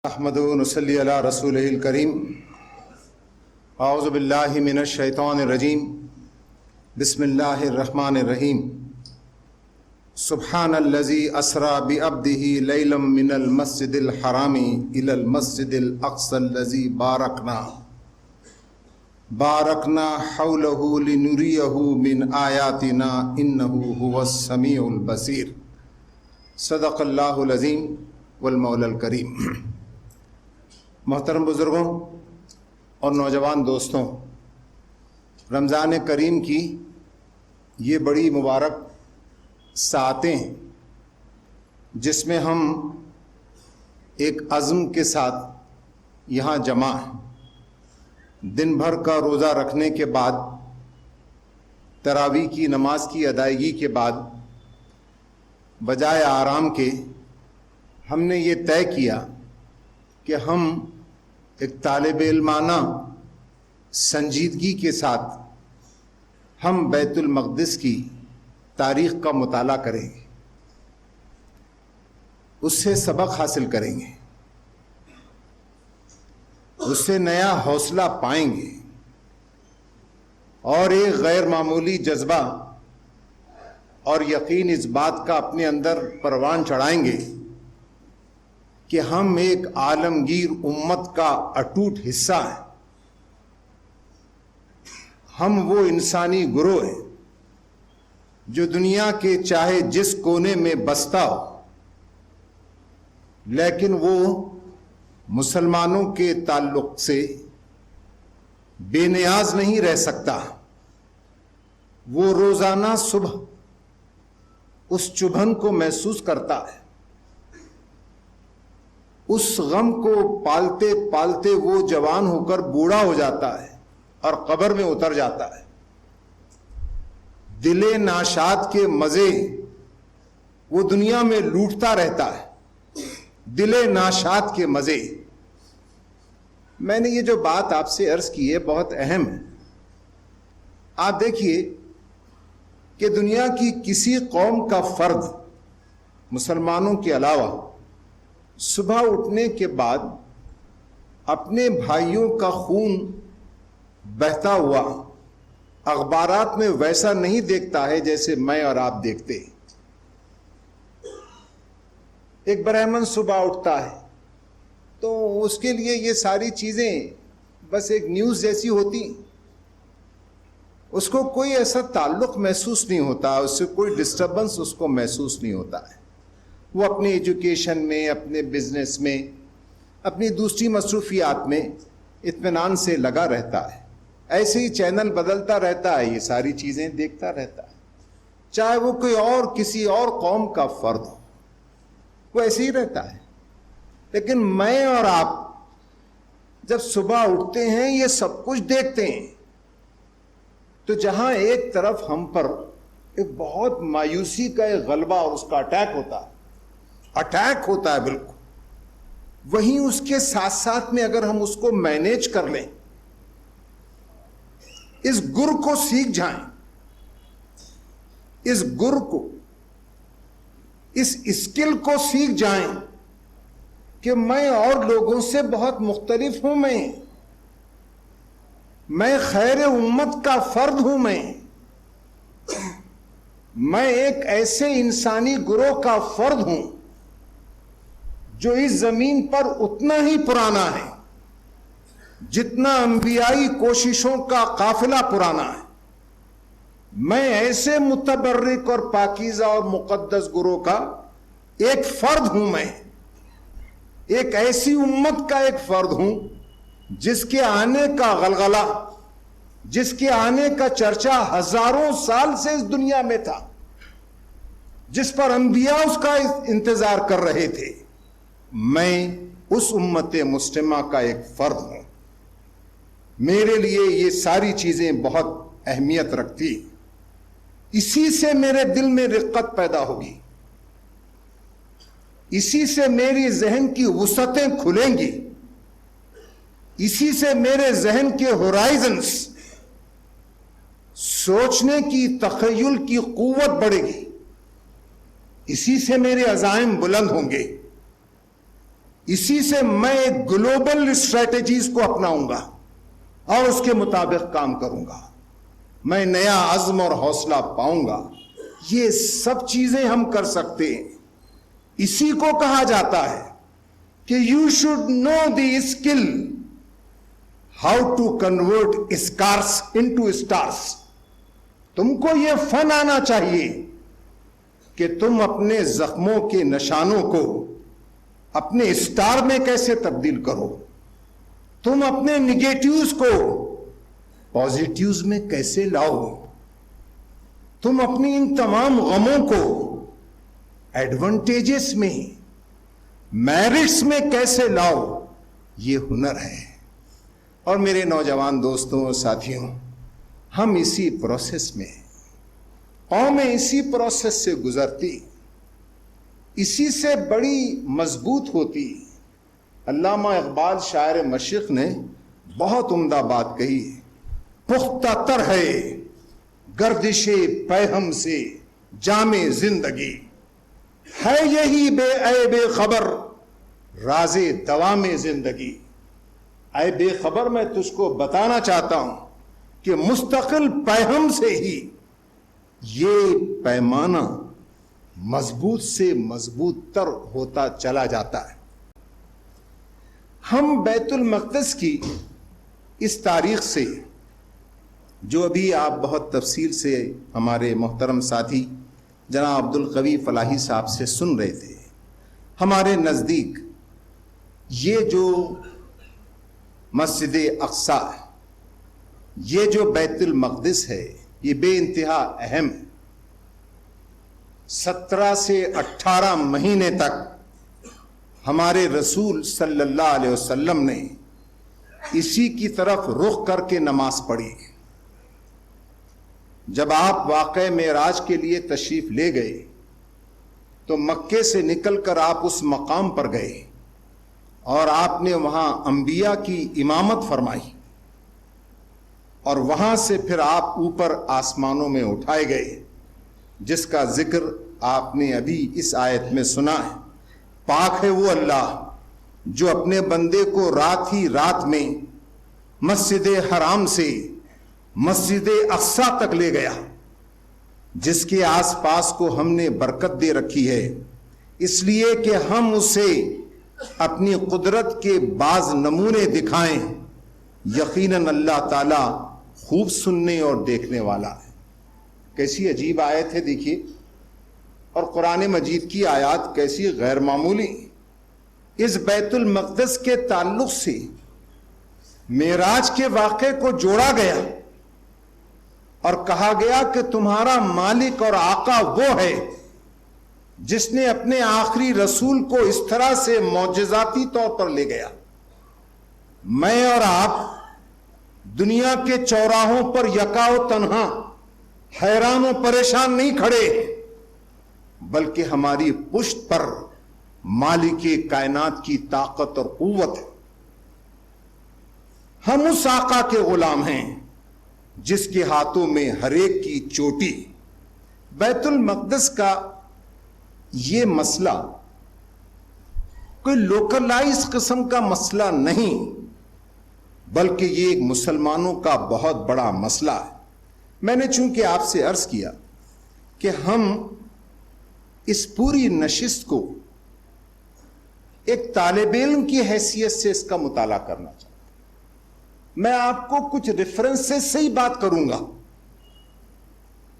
احمد و نصلی علی رسولہ الکریم اعوذ باللہ من الشیطان الرجیم بسم اللہ الرحمن الرحیم سبحان الذی اسری بعبدہ لیلا من المسجد الحرام الی المسجد الاقصی الذی بارکنا حولہ لنریہ من آیاتنا انہ هو السمیع البصیر صدق اللہ العظیم والمولا الکریم۔ محترم بزرگوں اور نوجوان دوستوں، رمضان کریم کی یہ بڑی مبارک ساعتیں ہیں جس میں ہم ایک عزم کے ساتھ یہاں جمع ہیں۔ دن بھر کا روزہ رکھنے کے بعد، تراویح کی نماز کی ادائیگی کے بعد، بجائے آرام کے ہم نے یہ طے کیا کہ ہم ایک طالب علمانہ سنجیدگی کے ساتھ ہم بیت المقدس کی تاریخ کا مطالعہ کریں گے، اس سے سبق حاصل کریں گے، اس سے نیا حوصلہ پائیں گے اور ایک غیر معمولی جذبہ اور یقین اس بات کا اپنے اندر پروان چڑھائیں گے کہ ہم ایک عالمگیر امت کا اٹوٹ حصہ ہیں۔ ہم وہ انسانی گروہ ہیں جو دنیا کے چاہے جس کونے میں بستا ہو، لیکن وہ مسلمانوں کے تعلق سے بے نیاز نہیں رہ سکتا۔ وہ روزانہ صبح اس چبھن کو محسوس کرتا ہے، اس غم کو پالتے پالتے وہ جوان ہو کر بوڑھا ہو جاتا ہے اور قبر میں اتر جاتا ہے۔ دل ناشاد کے مزے وہ دنیا میں لوٹتا رہتا ہے، دل ناشاد کے مزے۔ میں نے یہ جو بات آپ سے عرض کی ہے بہت اہم ہے۔ آپ دیکھیے کہ دنیا کی کسی قوم کا فرد مسلمانوں کے علاوہ صبح اٹھنے کے بعد اپنے بھائیوں کا خون بہتا ہوا اخبارات میں ویسا نہیں دیکھتا ہے جیسے میں اور آپ دیکھتے ہیں۔ ایک برہمن صبح اٹھتا ہے تو اس کے لیے یہ ساری چیزیں بس ایک نیوز جیسی ہوتی، اس کو کوئی ایسا تعلق محسوس نہیں ہوتا، اس سے کوئی ڈسٹربنس اس کو محسوس نہیں ہوتا ہے۔ وہ اپنی ایجوکیشن میں، اپنے بزنس میں، اپنی دوسری مصروفیات میں اطمینان سے لگا رہتا ہے، ایسے ہی چینل بدلتا رہتا ہے، یہ ساری چیزیں دیکھتا رہتا ہے، چاہے وہ کوئی اور کسی اور قوم کا فرد ہو، وہ ایسے ہی رہتا ہے۔ لیکن میں اور آپ جب صبح اٹھتے ہیں یہ سب کچھ دیکھتے ہیں تو جہاں ایک طرف ہم پر ایک بہت مایوسی کا ایک غلبہ اور اس کا اٹیک ہوتا ہے بالکل، وہیں اس کے ساتھ ساتھ میں اگر ہم اس کو مینیج کر لیں، اس گر کو سیکھ جائیں، اس گر کو، اس اسکل کو سیکھ جائیں کہ میں اور لوگوں سے بہت مختلف ہوں، میں خیر امت کا فرد ہوں، میں ایک ایسے انسانی گروہ کا فرد ہوں جو اس زمین پر اتنا ہی پرانا ہے جتنا انبیائی کوششوں کا قافلہ پرانا ہے۔ میں ایسے متبرک اور پاکیزہ اور مقدس گروہ کا ایک فرد ہوں، میں ایک ایسی امت کا ایک فرد ہوں جس کے آنے کا غلغلہ، جس کے آنے کا چرچا ہزاروں سال سے اس دنیا میں تھا، جس پر انبیاء اس کا انتظار کر رہے تھے۔ میں اس امت مسلمہ کا ایک فرد ہوں۔ میرے لیے یہ ساری چیزیں بہت اہمیت رکھتی، اسی سے میرے دل میں رقت پیدا ہوگی، اسی سے میری ذہن کی وسعتیں کھلیں گی، اسی سے میرے ذہن کے ہورائزنز، سوچنے کی، تخیل کی قوت بڑھے گی، اسی سے میرے عزائم بلند ہوں گے، اسی سے میں ایک گلوبل اسٹریٹجیز کو اپناؤں گا اور اس کے مطابق کام کروں گا. میں نیا عزم اور حوصلہ پاؤں گا. یہ سب چیزیں ہم کر سکتے ہیں. اسی کو کہا جاتا ہے کہ you should know the skill how to convert scars into stars. تم کو یہ فن آنا چاہیے کہ تم اپنے زخموں کے نشانوں کو اپنے اسٹار میں کیسے تبدیل کرو. تم اپنے نگیٹیوز کو پازیٹیوز میں کیسے لاؤ. تم اپنی ان تمام غموں کو ایڈوانٹیجز میں میرٹس میں کیسے لاؤ. یہ ہنر ہے. اور میرے نوجوان دوستوں اور ساتھیوں، ہم اسی پروسیس میں، قومیں اسی پروسیس سے گزرتی، اسی سے بڑی مضبوط ہوتی. علامہ اقبال شاعر مشرق نے بہت عمدہ بات کہی. پختہ تر ہے گردش پیہم سے جام زندگی، ہے یہی بے اے بے خبر راز دوام زندگی. اے بے خبر، میں تجھ کو بتانا چاہتا ہوں کہ مستقل پیہم سے ہی یہ پیمانہ مضبوط سے مضبوط تر ہوتا چلا جاتا ہے. ہم بیت المقدس کی اس تاریخ سے، جو ابھی آپ بہت تفصیل سے ہمارے محترم ساتھی جناب عبدالقوی فلاحی صاحب سے سن رہے تھے، ہمارے نزدیک یہ جو مسجد اقصیٰ ہے، یہ جو بیت المقدس ہے، یہ بے انتہا اہم ہے. 17 سے 18 مہینے تک ہمارے رسول صلی اللہ علیہ وسلم نے اسی کی طرف رخ کر کے نماز پڑھی. جب آپ واقعہ معراج کے لیے تشریف لے گئے تو مکے سے نکل کر آپ اس مقام پر گئے اور آپ نے وہاں انبیاء کی امامت فرمائی، اور وہاں سے پھر آپ اوپر آسمانوں میں اٹھائے گئے، جس کا ذکر آپ نے ابھی اس آیت میں سنا ہے. پاک ہے وہ اللہ جو اپنے بندے کو رات ہی رات میں مسجد حرام سے مسجد اقصیٰ تک لے گیا، جس کے آس پاس کو ہم نے برکت دے رکھی ہے، اس لیے کہ ہم اسے اپنی قدرت کے بعض نمونے دکھائیں. یقیناً اللہ تعالیٰ خوب سننے اور دیکھنے والا ہے. کیسی عجیب آیت ہے دیکھیے. اور قرآن مجید کی آیات کیسی غیر معمولی. اس بیت المقدس کے تعلق سے معراج کے واقعے کو جوڑا گیا اور کہا گیا کہ تمہارا مالک اور آقا وہ ہے جس نے اپنے آخری رسول کو اس طرح سے معجزاتی طور پر لے گیا. میں اور آپ دنیا کے چوراہوں پر یکا و تنہا حیران و پریشان نہیں کھڑے، بلکہ ہماری پشت پر مالک کائنات کی طاقت اور قوت ہے. ہم اس آقا کے غلام ہیں جس کے ہاتھوں میں ہر ایک کی چوٹی. بیت المقدس کا یہ مسئلہ کوئی لوکلائز قسم کا مسئلہ نہیں، بلکہ یہ ایک مسلمانوں کا بہت بڑا مسئلہ ہے. میں نے چونکہ آپ سے عرض کیا کہ ہم اس پوری نشست کو ایک طالب علم کی حیثیت سے اس کا مطالعہ کرنا چاہتا ہوں. میں آپ کو کچھ ریفرنسز سے ہی بات کروں گا،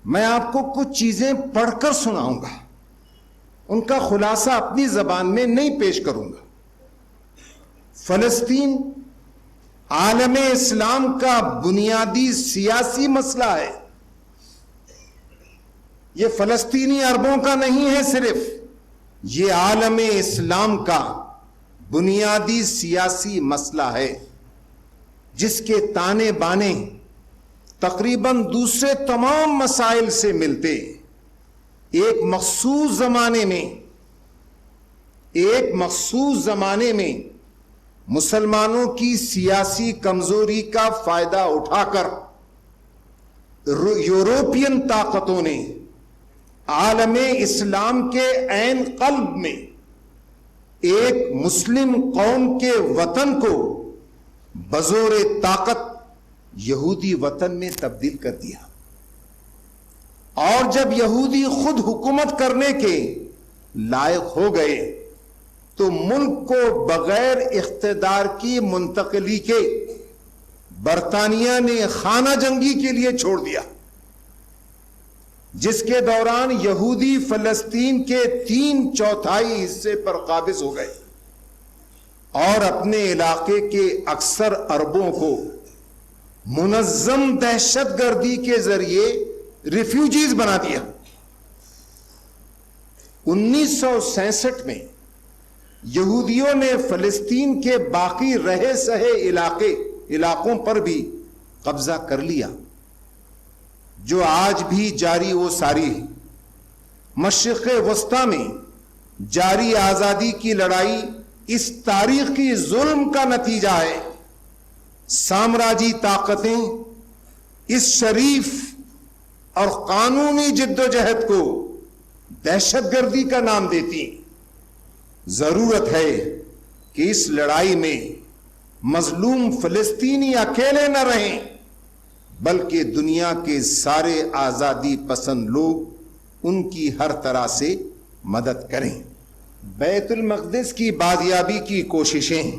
میں آپ کو کچھ چیزیں پڑھ کر سناؤں گا، ان کا خلاصہ اپنی زبان میں نہیں پیش کروں گا. فلسطین عالم اسلام کا بنیادی سیاسی مسئلہ ہے. یہ فلسطینی عربوں کا نہیں ہے صرف، یہ عالم اسلام کا بنیادی سیاسی مسئلہ ہے، جس کے تانے بانے تقریباً دوسرے تمام مسائل سے ملتے. ایک مخصوص زمانے میں مسلمانوں کی سیاسی کمزوری کا فائدہ اٹھا کر یورپین طاقتوں نے عالم اسلام کے عین قلب میں ایک مسلم قوم کے وطن کو بزور طاقت یہودی وطن میں تبدیل کر دیا، اور جب یہودی خود حکومت کرنے کے لائق ہو گئے تو ملک کو بغیر اقتدار کی منتقلی کے برطانیہ نے خانہ جنگی کے لیے چھوڑ دیا، جس کے دوران یہودی فلسطین کے 3/4 حصے پر قابض ہو گئے اور اپنے علاقے کے اکثر عربوں کو منظم دہشت گردی کے ذریعے ریفیوجیز بنا دیا۔ 1967 میں یہودیوں نے فلسطین کے باقی رہے سہے علاقوں پر بھی قبضہ کر لیا، جو آج بھی جاری و ساری ہے۔ مشرق وسطی میں جاری آزادی کی لڑائی اس تاریخی ظلم کا نتیجہ ہے۔ سامراجی طاقتیں اس شریف اور قانونی جدوجہد کو دہشت گردی کا نام دیتی۔ ضرورت ہے کہ اس لڑائی میں مظلوم فلسطینی اکیلے نہ رہیں، بلکہ دنیا کے سارے آزادی پسند لوگ ان کی ہر طرح سے مدد کریں۔ بیت المقدس کی بازیابی کی کوششیں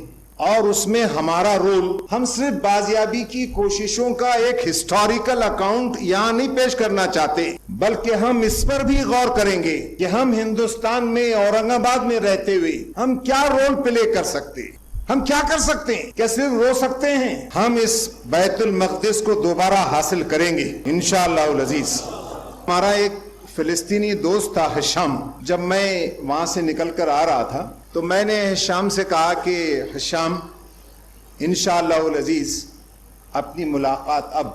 اور اس میں ہمارا رول، ہم صرف بازیابی کی کوششوں کا ایک ہسٹوریکل اکاؤنٹ یہاں نہیں پیش کرنا چاہتے، بلکہ ہم اس پر بھی غور کریں گے کہ ہم ہندوستان میں اورنگ آباد میں رہتے ہوئے ہم کیا رول پلے کر سکتے ہیں، ہم کیا کر سکتے ہیں، کیا صرف رو سکتے ہیں؟ ہم اس بیت المقدس کو دوبارہ حاصل کریں گے انشاءاللہ العزیز۔ ہمارا ایک فلسطینی دوست تھا ہشام، جب میں وہاں سے نکل کر آ رہا تھا تو میں نے ہشام سے کہا کہ ہشام انشاءاللہ العزیز اپنی ملاقات اب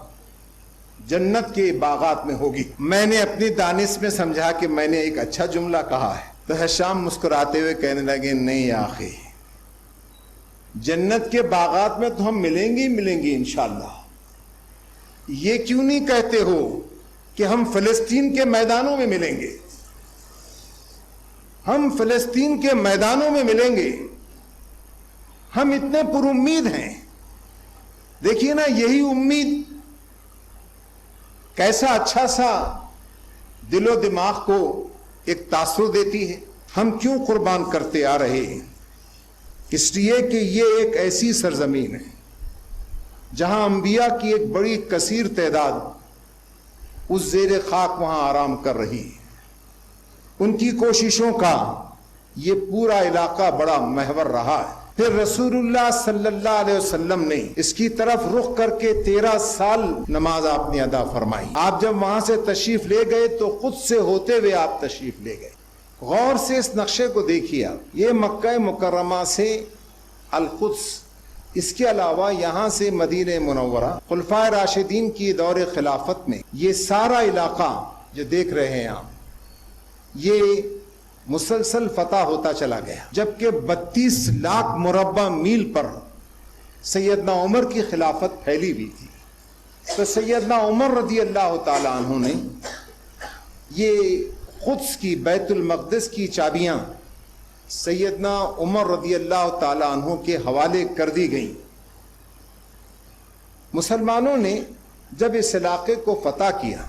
جنت کے باغات میں ہوگی۔ میں نے اپنی دانش میں سمجھا کہ میں نے ایک اچھا جملہ کہا ہے، تو ہشام مسکراتے ہوئے کہنے لگے نہیں آخی، جنت کے باغات میں تو ہم ملیں گے انشاءاللہ، یہ کیوں نہیں کہتے ہو کہ ہم فلسطین کے میدانوں میں ملیں گے؟ ہم فلسطین کے میدانوں میں ملیں گے، ہم اتنے پر امید ہیں۔ دیکھیے نا، یہی امید کیسا اچھا سا دل و دماغ کو ایک تاثر دیتی ہے۔ ہم کیوں قربان کرتے آ رہے ہیں؟ اس لیے کہ یہ ایک ایسی سرزمین ہے جہاں انبیاء کی ایک بڑی کثیر تعداد اس زیر خاک وہاں آرام کر رہی ہے۔ ان کی کوششوں کا یہ پورا علاقہ بڑا محور رہا ہے۔ پھر رسول اللہ صلی اللہ علیہ وسلم نے اس کی طرف رخ کر کے 13 سال نماز آپ نے ادا فرمائی۔ آپ جب وہاں سے تشریف لے گئے تو خود سے ہوتے ہوئے آپ تشریف لے گئے۔ غور سے اس نقشے کو دیکھیے آپ، یہ مکہ مکرمہ سے القدس، اس کے علاوہ یہاں سے مدینہ منورہ، خلفائے راشدین کی دور خلافت میں یہ سارا علاقہ جو دیکھ رہے ہیں آپ، یہ مسلسل فتح ہوتا چلا گیا، جبکہ 32 لاکھ مربع میل پر سیدنا عمر کی خلافت پھیلی ہوئی تھی۔ تو سیدنا عمر رضی اللہ تعالی عنہ نے یہ قدس کی، بیت المقدس کی چابیاں سیدنا عمر رضی اللہ تعالی عنہ کے حوالے کر دی گئیں۔ مسلمانوں نے جب اس علاقے کو فتح کیا،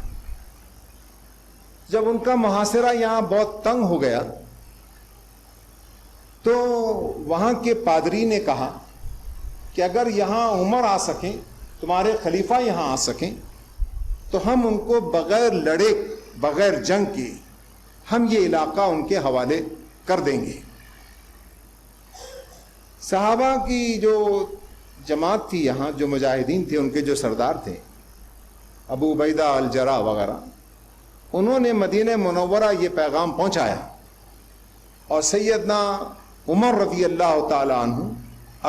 جب ان کا محاصرہ یہاں بہت تنگ ہو گیا، تو وہاں کے پادری نے کہا کہ اگر یہاں عمر آ سکیں، تمہارے خلیفہ یہاں آ سکیں، تو ہم ان کو بغیر لڑے، بغیر جنگ کے ہم یہ علاقہ ان کے حوالے کر دیں گے۔ صحابہ کی جو جماعت تھی یہاں، جو مجاہدین تھے، ان کے جو سردار تھے ابو عبیدہ الجراح وغیرہ، انہوں نے مدینہ منورہ یہ پیغام پہنچایا، اور سیدنا عمر رضی اللہ تعالی عنہ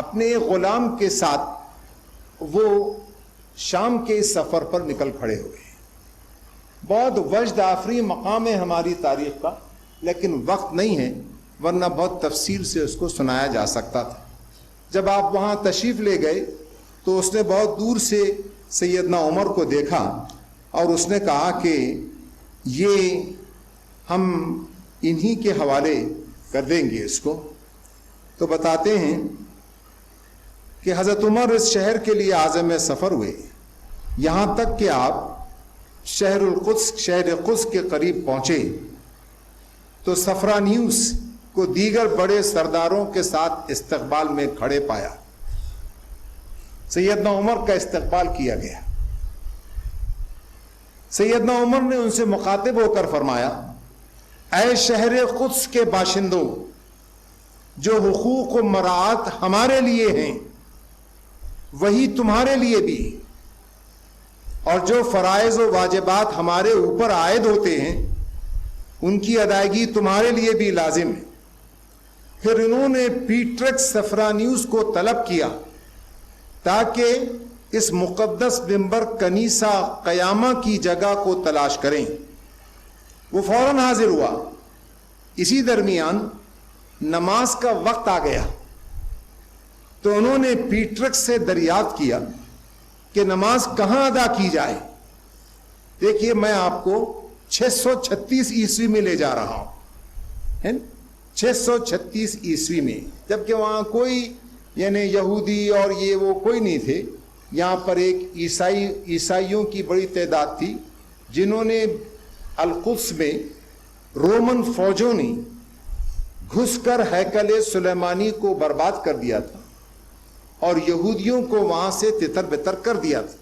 اپنے غلام کے ساتھ وہ شام کے اس سفر پر نکل کھڑے ہوئے۔ بہت وجد آفری مقام ہے ہماری تاریخ کا، لیکن وقت نہیں ہے، ورنہ بہت تفصیل سے اس کو سنایا جا سکتا تھا۔ جب آپ وہاں تشریف لے گئے تو اس نے بہت دور سے سیدنا عمر کو دیکھا اور اس نے کہا کہ یہ ہم انہی کے حوالے کر دیں گے اس کو۔ تو بتاتے ہیں کہ حضرت عمر اس شہر کے لیے عازم سفر ہوئے، یہاں تک کہ آپ شہر قدس کے قریب پہنچے تو صفرانیوس کو دیگر بڑے سرداروں کے ساتھ استقبال میں کھڑے پایا۔ سیدنا عمر کا استقبال کیا گیا۔ سیدنا عمر نے ان سے مخاطب ہو کر فرمایا، اے شہر قدس کے باشندوں، جو حقوق و مراعات ہمارے لیے ہیں وہی تمہارے لیے بھی، اور جو فرائض و واجبات ہمارے اوپر عائد ہوتے ہیں ان کی ادائیگی تمہارے لیے بھی لازم ہے۔ پھر انہوں نے پیٹرکس صفرانیوس کو طلب کیا تاکہ اس مقدس منبر کنیسہ قیامہ کی جگہ کو تلاش کریں۔ وہ فوراً حاضر ہوا۔ اسی درمیان نماز کا وقت آ گیا تو انہوں نے پیٹرکس سے دریافت کیا کہ نماز کہاں ادا کی جائے۔ دیکھیے میں آپ کو 636 عیسوی میں لے جا رہا ہوں، 636 عیسوی میں، جبکہ وہاں کوئی یعنی یہودی اور یہ وہ کوئی نہیں تھے۔ یہاں پر ایک عیسائیوں کی بڑی تعداد تھی جنہوں نے القدس میں رومن فوجوں نے گھس کر ہیکل سلیمانی کو برباد کر دیا تھا اور یہودیوں کو وہاں سے تتر بتر کر دیا تھا،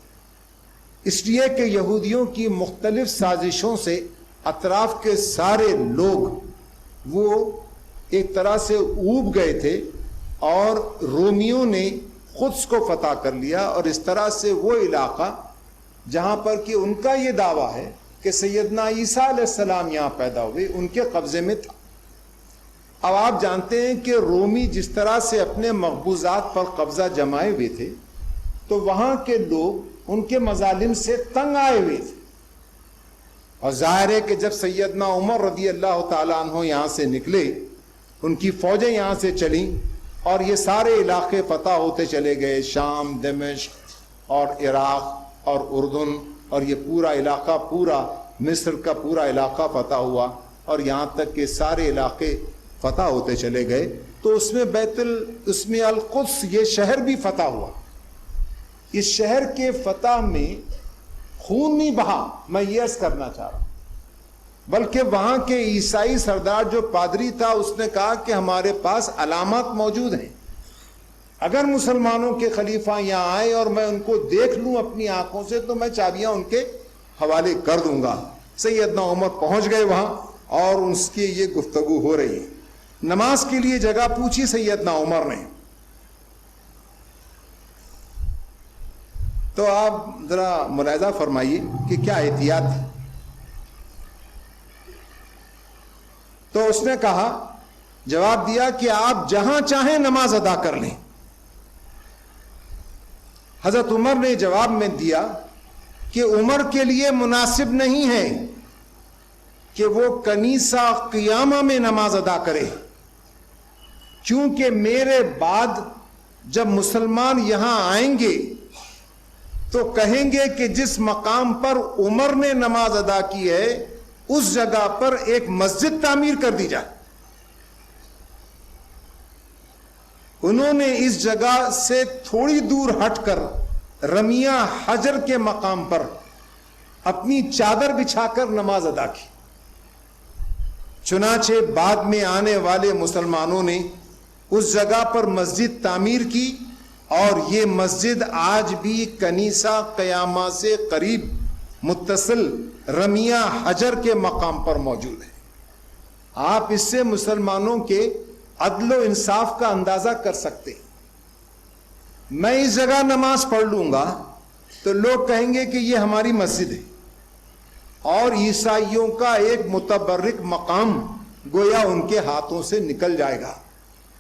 اس لیے کہ یہودیوں کی مختلف سازشوں سے اطراف کے سارے لوگ وہ ایک طرح سے اوب گئے تھے اور رومیوں نے قدس کو فتح کر لیا، اور اس طرح سے وہ علاقہ جہاں پر کہ ان کا یہ دعویٰ ہے کہ سیدنا عیسیٰ علیہ السلام یہاں پیدا ہوئے، ان کے قبضے میں تھا۔ اب آپ جانتے ہیں کہ رومی جس طرح سے اپنے مقبوضات پر قبضہ جمائے ہوئے تھے تو وہاں کے لوگ ان کے مظالم سے تنگ آئے ہوئے تھے، اور ظاہر ہے کہ جب سیدنا عمر رضی اللہ تعالیٰ عنہ یہاں سے نکلے، ان کی فوجیں یہاں سے چلیں اور یہ سارے علاقے فتح ہوتے چلے گئے، شام، دمشق اور عراق اور اردن، اور یہ پورا علاقہ، پورا مصر کا پورا علاقہ فتح ہوا، اور یہاں تک کہ سارے علاقے فتح ہوتے چلے گئے، تو اس میں القدس یہ شہر بھی فتح ہوا۔ اس شہر کے فتح میں خون نہیں بہا، میں یہ عرض کرنا چاہ رہا ہوں، بلکہ وہاں کے عیسائی سردار جو پادری تھا اس نے کہا کہ ہمارے پاس علامات موجود ہیں، اگر مسلمانوں کے خلیفہ یہاں آئے اور میں ان کو دیکھ لوں اپنی آنکھوں سے تو میں چابیاں ان کے حوالے کر دوں گا۔ سیدنا عمر پہنچ گئے وہاں اور ان کی یہ گفتگو ہو رہی ہے۔ نماز کے لیے جگہ پوچھی سیدنا عمر نے، تو آپ ذرا ملاحظہ فرمائیے کہ کیا احتیاط تھی۔ تو اس نے کہا، جواب دیا کہ آپ جہاں چاہیں نماز ادا کر لیں۔ حضرت عمر نے جواب میں دیا کہ عمر کے لیے مناسب نہیں ہے کہ وہ کنیسہ قیامہ میں نماز ادا کرے، کیونکہ میرے بعد جب مسلمان یہاں آئیں گے تو کہیں گے کہ جس مقام پر عمر نے نماز ادا کی ہے اس جگہ پر ایک مسجد تعمیر کر دی جائے۔ انہوں نے اس جگہ سے تھوڑی دور ہٹ کر رمیہ حجر کے مقام پر اپنی چادر بچھا کر نماز ادا کی۔ چنانچہ بعد میں آنے والے مسلمانوں نے اس جگہ پر مسجد تعمیر کی، اور یہ مسجد آج بھی کنیسہ قیامہ سے قریب متصل رمیہ حجر کے مقام پر موجود ہے۔ آپ اس سے مسلمانوں کے عدل و انصاف کا اندازہ کر سکتے ہیں۔ میں اس جگہ نماز پڑھ لوں گا تو لوگ کہیں گے کہ یہ ہماری مسجد ہے، اور عیسائیوں کا ایک متبرک مقام گویا ان کے ہاتھوں سے نکل جائے گا،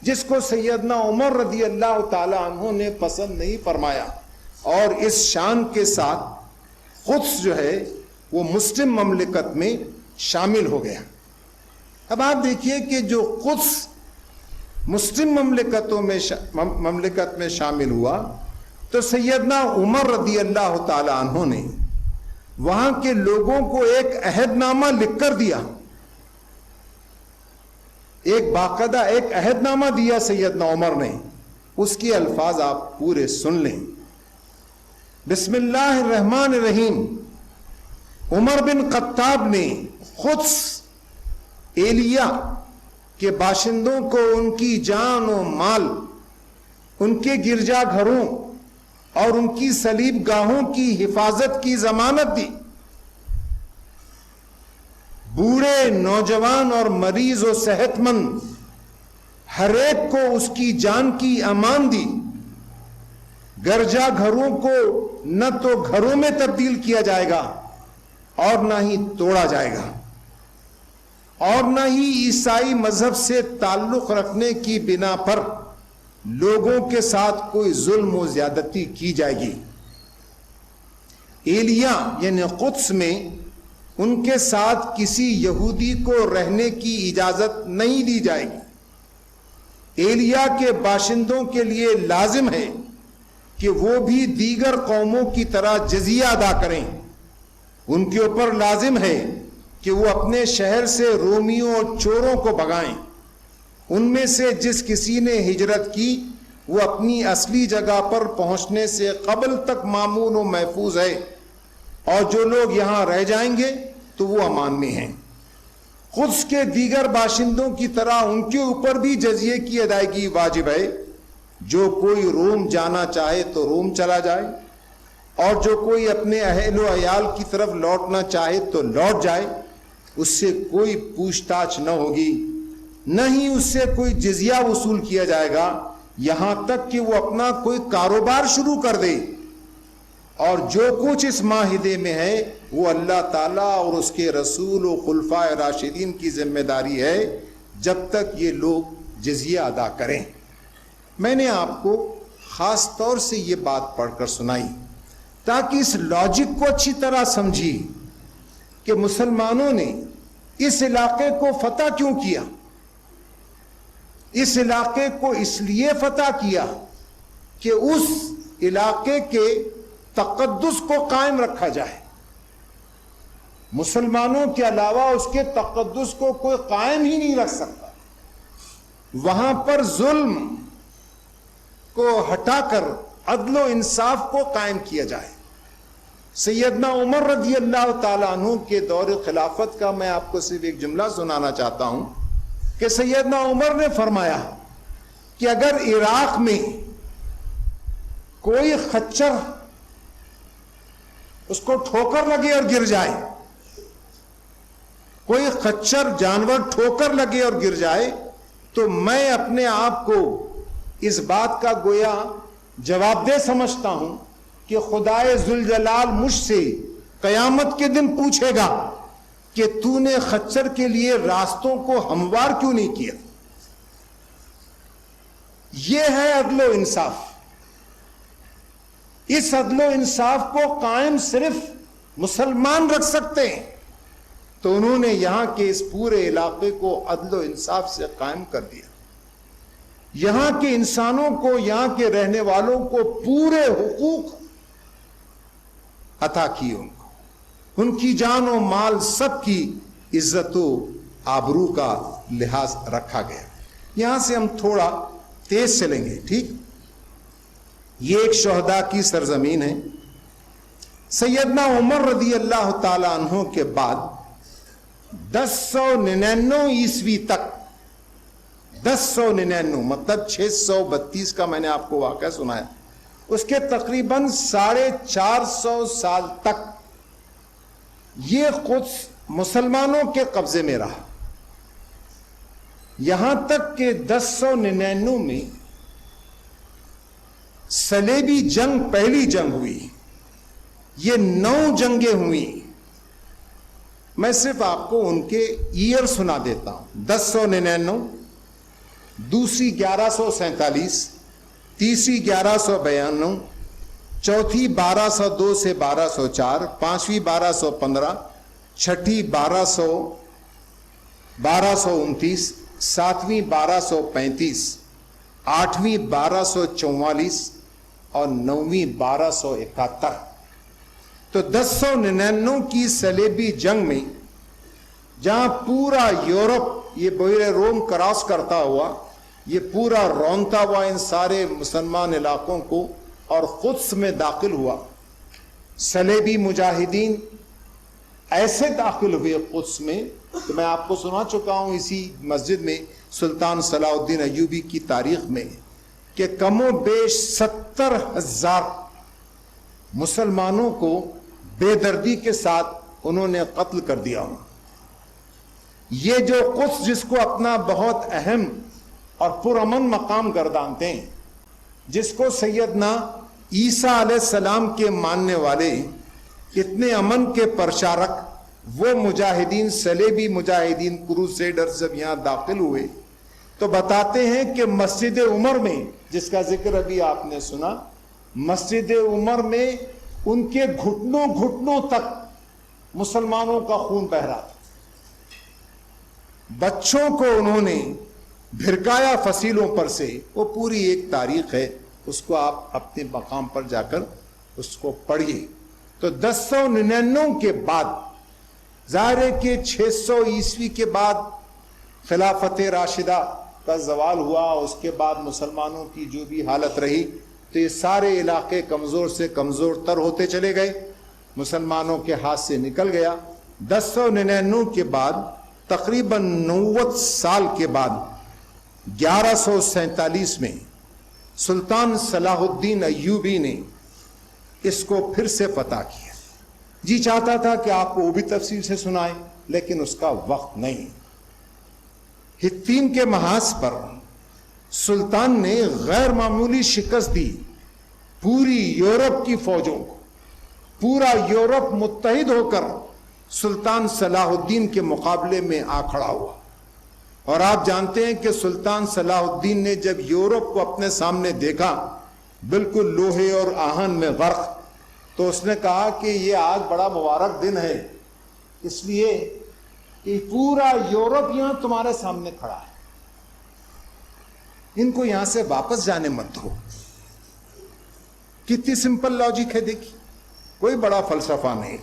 جس کو سیدنا عمر رضی اللہ تعالی عنہ نے پسند نہیں فرمایا، اور اس شان کے ساتھ قدس جو ہے وہ مسلم مملکت میں شامل ہو گیا۔ اب آپ دیکھیے کہ جو قدس مسلم مملکت میں شامل ہوا تو سیدنا عمر رضی اللہ تعالی عنہ نے وہاں کے لوگوں کو ایک عہد نامہ لکھ کر دیا ایک باقاعدہ ایک عہد نامہ دیا سیدنا عمر نے، اس کے الفاظ آپ پورے سن لیں۔ بسم اللہ الرحمن الرحیم، عمر بن خطاب نے قدس ایلیا کے باشندوں کو ان کی جان و مال، ان کے گرجا گھروں اور ان کی صلیب گاہوں کی حفاظت کی ضمانت دی۔ بوڑھے، نوجوان اور مریض و صحت مند ہر ایک کو اس کی جان کی امان دی۔ گرجا گھروں کو نہ تو گھروں میں تبدیل کیا جائے گا اور نہ ہی توڑا جائے گا، اور نہ ہی عیسائی مذہب سے تعلق رکھنے کی بنا پر لوگوں کے ساتھ کوئی ظلم و زیادتی کی جائے گی۔ ایلیا یعنی قدس میں ان کے ساتھ کسی یہودی کو رہنے کی اجازت نہیں دی جائے گی۔ ایلیا کے باشندوں کے لیے لازم ہے کہ وہ بھی دیگر قوموں کی طرح جزیہ ادا کریں۔ ان کے اوپر لازم ہے کہ وہ اپنے شہر سے رومیوں اور چوروں کو بھگائیں۔ ان میں سے جس کسی نے ہجرت کی وہ اپنی اصلی جگہ پر پہنچنے سے قبل تک مامون و محفوظ ہے، اور جو لوگ یہاں رہ جائیں گے تو وہ امان میں ہیں۔ قدس کے دیگر باشندوں کی طرح ان کے اوپر بھی جزیے کی ادائیگی واجب ہے۔ جو کوئی روم جانا چاہے تو روم چلا جائے، اور جو کوئی اپنے اہل و عیال کی طرف لوٹنا چاہے تو لوٹ جائے۔ اس سے کوئی پوچھ تاچھ نہ ہوگی، نہ ہی اس سے کوئی جزیہ وصول کیا جائے گا، یہاں تک کہ وہ اپنا کوئی کاروبار شروع کر دے۔ اور جو کچھ اس معاہدے میں ہے وہ اللہ تعالیٰ اور اس کے رسول و خلفائے راشدین کی ذمہ داری ہے جب تک یہ لوگ جزیہ ادا کریں۔ میں نے آپ کو خاص طور سے یہ بات پڑھ کر سنائی تاکہ اس لاجک کو اچھی طرح سمجھی کہ مسلمانوں نے اس علاقے کو فتح کیوں کیا۔ اس علاقے کو اس لیے فتح کیا کہ اس علاقے کے تقدس کو قائم رکھا جائے۔ مسلمانوں کے علاوہ اس کے تقدس کو کوئی قائم ہی نہیں رکھ سکتا۔ وہاں پر ظلم کو ہٹا کر عدل و انصاف کو قائم کیا جائے۔ سیدنا عمر رضی اللہ تعالیٰ عنہ کے دور خلافت کا میں آپ کو صرف ایک جملہ سنانا چاہتا ہوں کہ سیدنا عمر نے فرمایا کہ اگر عراق میں کوئی خچر اس کو ٹھوکر لگے اور گر جائے، کوئی خچر جانور ٹھوکر لگے اور گر جائے، تو میں اپنے آپ کو اس بات کا گویا جواب دہ سمجھتا ہوں کہ خدائے ذوالجلال مجھ سے قیامت کے دن پوچھے گا کہ تو نے خچر کے لیے راستوں کو ہموار کیوں نہیں کیا۔ یہ ہے عدل و انصاف۔ اس عدل و انصاف کو قائم صرف مسلمان رکھ سکتے ہیں، تو انہوں نے یہاں کے اس پورے علاقے کو عدل و انصاف سے قائم کر دیا۔ یہاں کے انسانوں کو، یہاں کے رہنے والوں کو پورے حقوق عطا کیے، ان کی جان و مال سب کی عزت و آبرو کا لحاظ رکھا گیا۔ یہاں سے ہم تھوڑا تیز چلیں گے، ٹھیک؟ یہ ایک شہداء کی سرزمین ہے۔ سیدنا عمر رضی اللہ تعالی عنہ کے بعد 1099 عیسوی تک، 1099 مطلب 632 کا میں نے آپ کو واقعہ سنایا، اس کے تقریباً 450 سال تک یہ قدس مسلمانوں کے قبضے میں رہا، یہاں تک کہ 1099 میں صلیبی جنگ پہلی جنگ ہوئی۔ یہ 9 جنگیں ہوئی۔ میں صرف آپ کو ان کے ایئر سنا دیتا ہوں۔ 1099، دوسری 1147، تیسری 1192، چوتھی 1202 سے 1204، پانچویں 1215، چھٹی 1229، ساتویں 1235، آٹھویں 1244 اور نویں 1271۔ تو 1099 کی صلیبی جنگ میں جہاں پورا یورپ یہ بحیرہ روم کراس کرتا ہوا یہ پورا رونتا ہوا ان سارے مسلمان علاقوں کو اور قدس میں داخل ہوا. صلیبی مجاہدین ایسے داخل ہوئے قدس میں کہ میں آپ کو سنا چکا ہوں اسی مسجد میں سلطان صلاح الدین ایوبی کی تاریخ میں کہ کم و بیش 70,000 مسلمانوں کو بے دردی کے ساتھ انہوں نے قتل کر دیا. یہ جو قدس جس کو اپنا بہت اہم اور پرامن مقام گردانتے ہیں, جس کو سیدنا عیسیٰ علیہ السلام کے ماننے والے اتنے امن کے پرچارک وہ مجاہدین صلیبی مجاہدین کروسیڈر جب یہاں داخل ہوئے تو بتاتے ہیں کہ مسجد عمر میں, جس کا ذکر ابھی آپ نے سنا, مسجد عمر میں ان کے گھٹنوں گھٹنوں تک مسلمانوں کا خون بہہ رہا تھا. بچوں کو انہوں نے بھرکایا فصیلوں پر سے. وہ پوری ایک تاریخ ہے, اس کو آپ اپنے مقام پر جا کر اس کو پڑھیے. تو 1099 کے بعد ظاہر ہے کہ 600 عیسوی کے بعد خلافت راشدہ کا زوال ہوا, اس کے بعد مسلمانوں کی جو بھی حالت رہی تو یہ سارے علاقے کمزور سے کمزور تر ہوتے چلے گئے, مسلمانوں کے ہاتھ سے نکل گیا. 1099 کے بعد تقریباً 90 سال کے بعد 1147 میں سلطان صلاح الدین ایوبی نے اس کو پھر سے فتح کیا. جی چاہتا تھا کہ آپ کو وہ بھی تفصیل سے سنائیں لیکن اس کا وقت نہیں. ہتین کے محاذ پر سلطان نے غیر معمولی شکست دی پوری یورپ کی فوجوں کو. پورا یورپ متحد ہو کر سلطان صلاح الدین کے مقابلے میں آ کھڑا ہوا. اور آپ جانتے ہیں کہ سلطان صلاح الدین نے جب یورپ کو اپنے سامنے دیکھا بالکل لوہے اور آہن میں غرق, تو اس نے کہا کہ یہ آج بڑا مبارک دن ہے اس لیے کہ پورا یورپ یہاں تمہارے سامنے کھڑا ہے, ان کو یہاں سے واپس جانے مت دو. کتنی سمپل لاجک ہے دیکھیے, کوئی بڑا فلسفہ نہیں.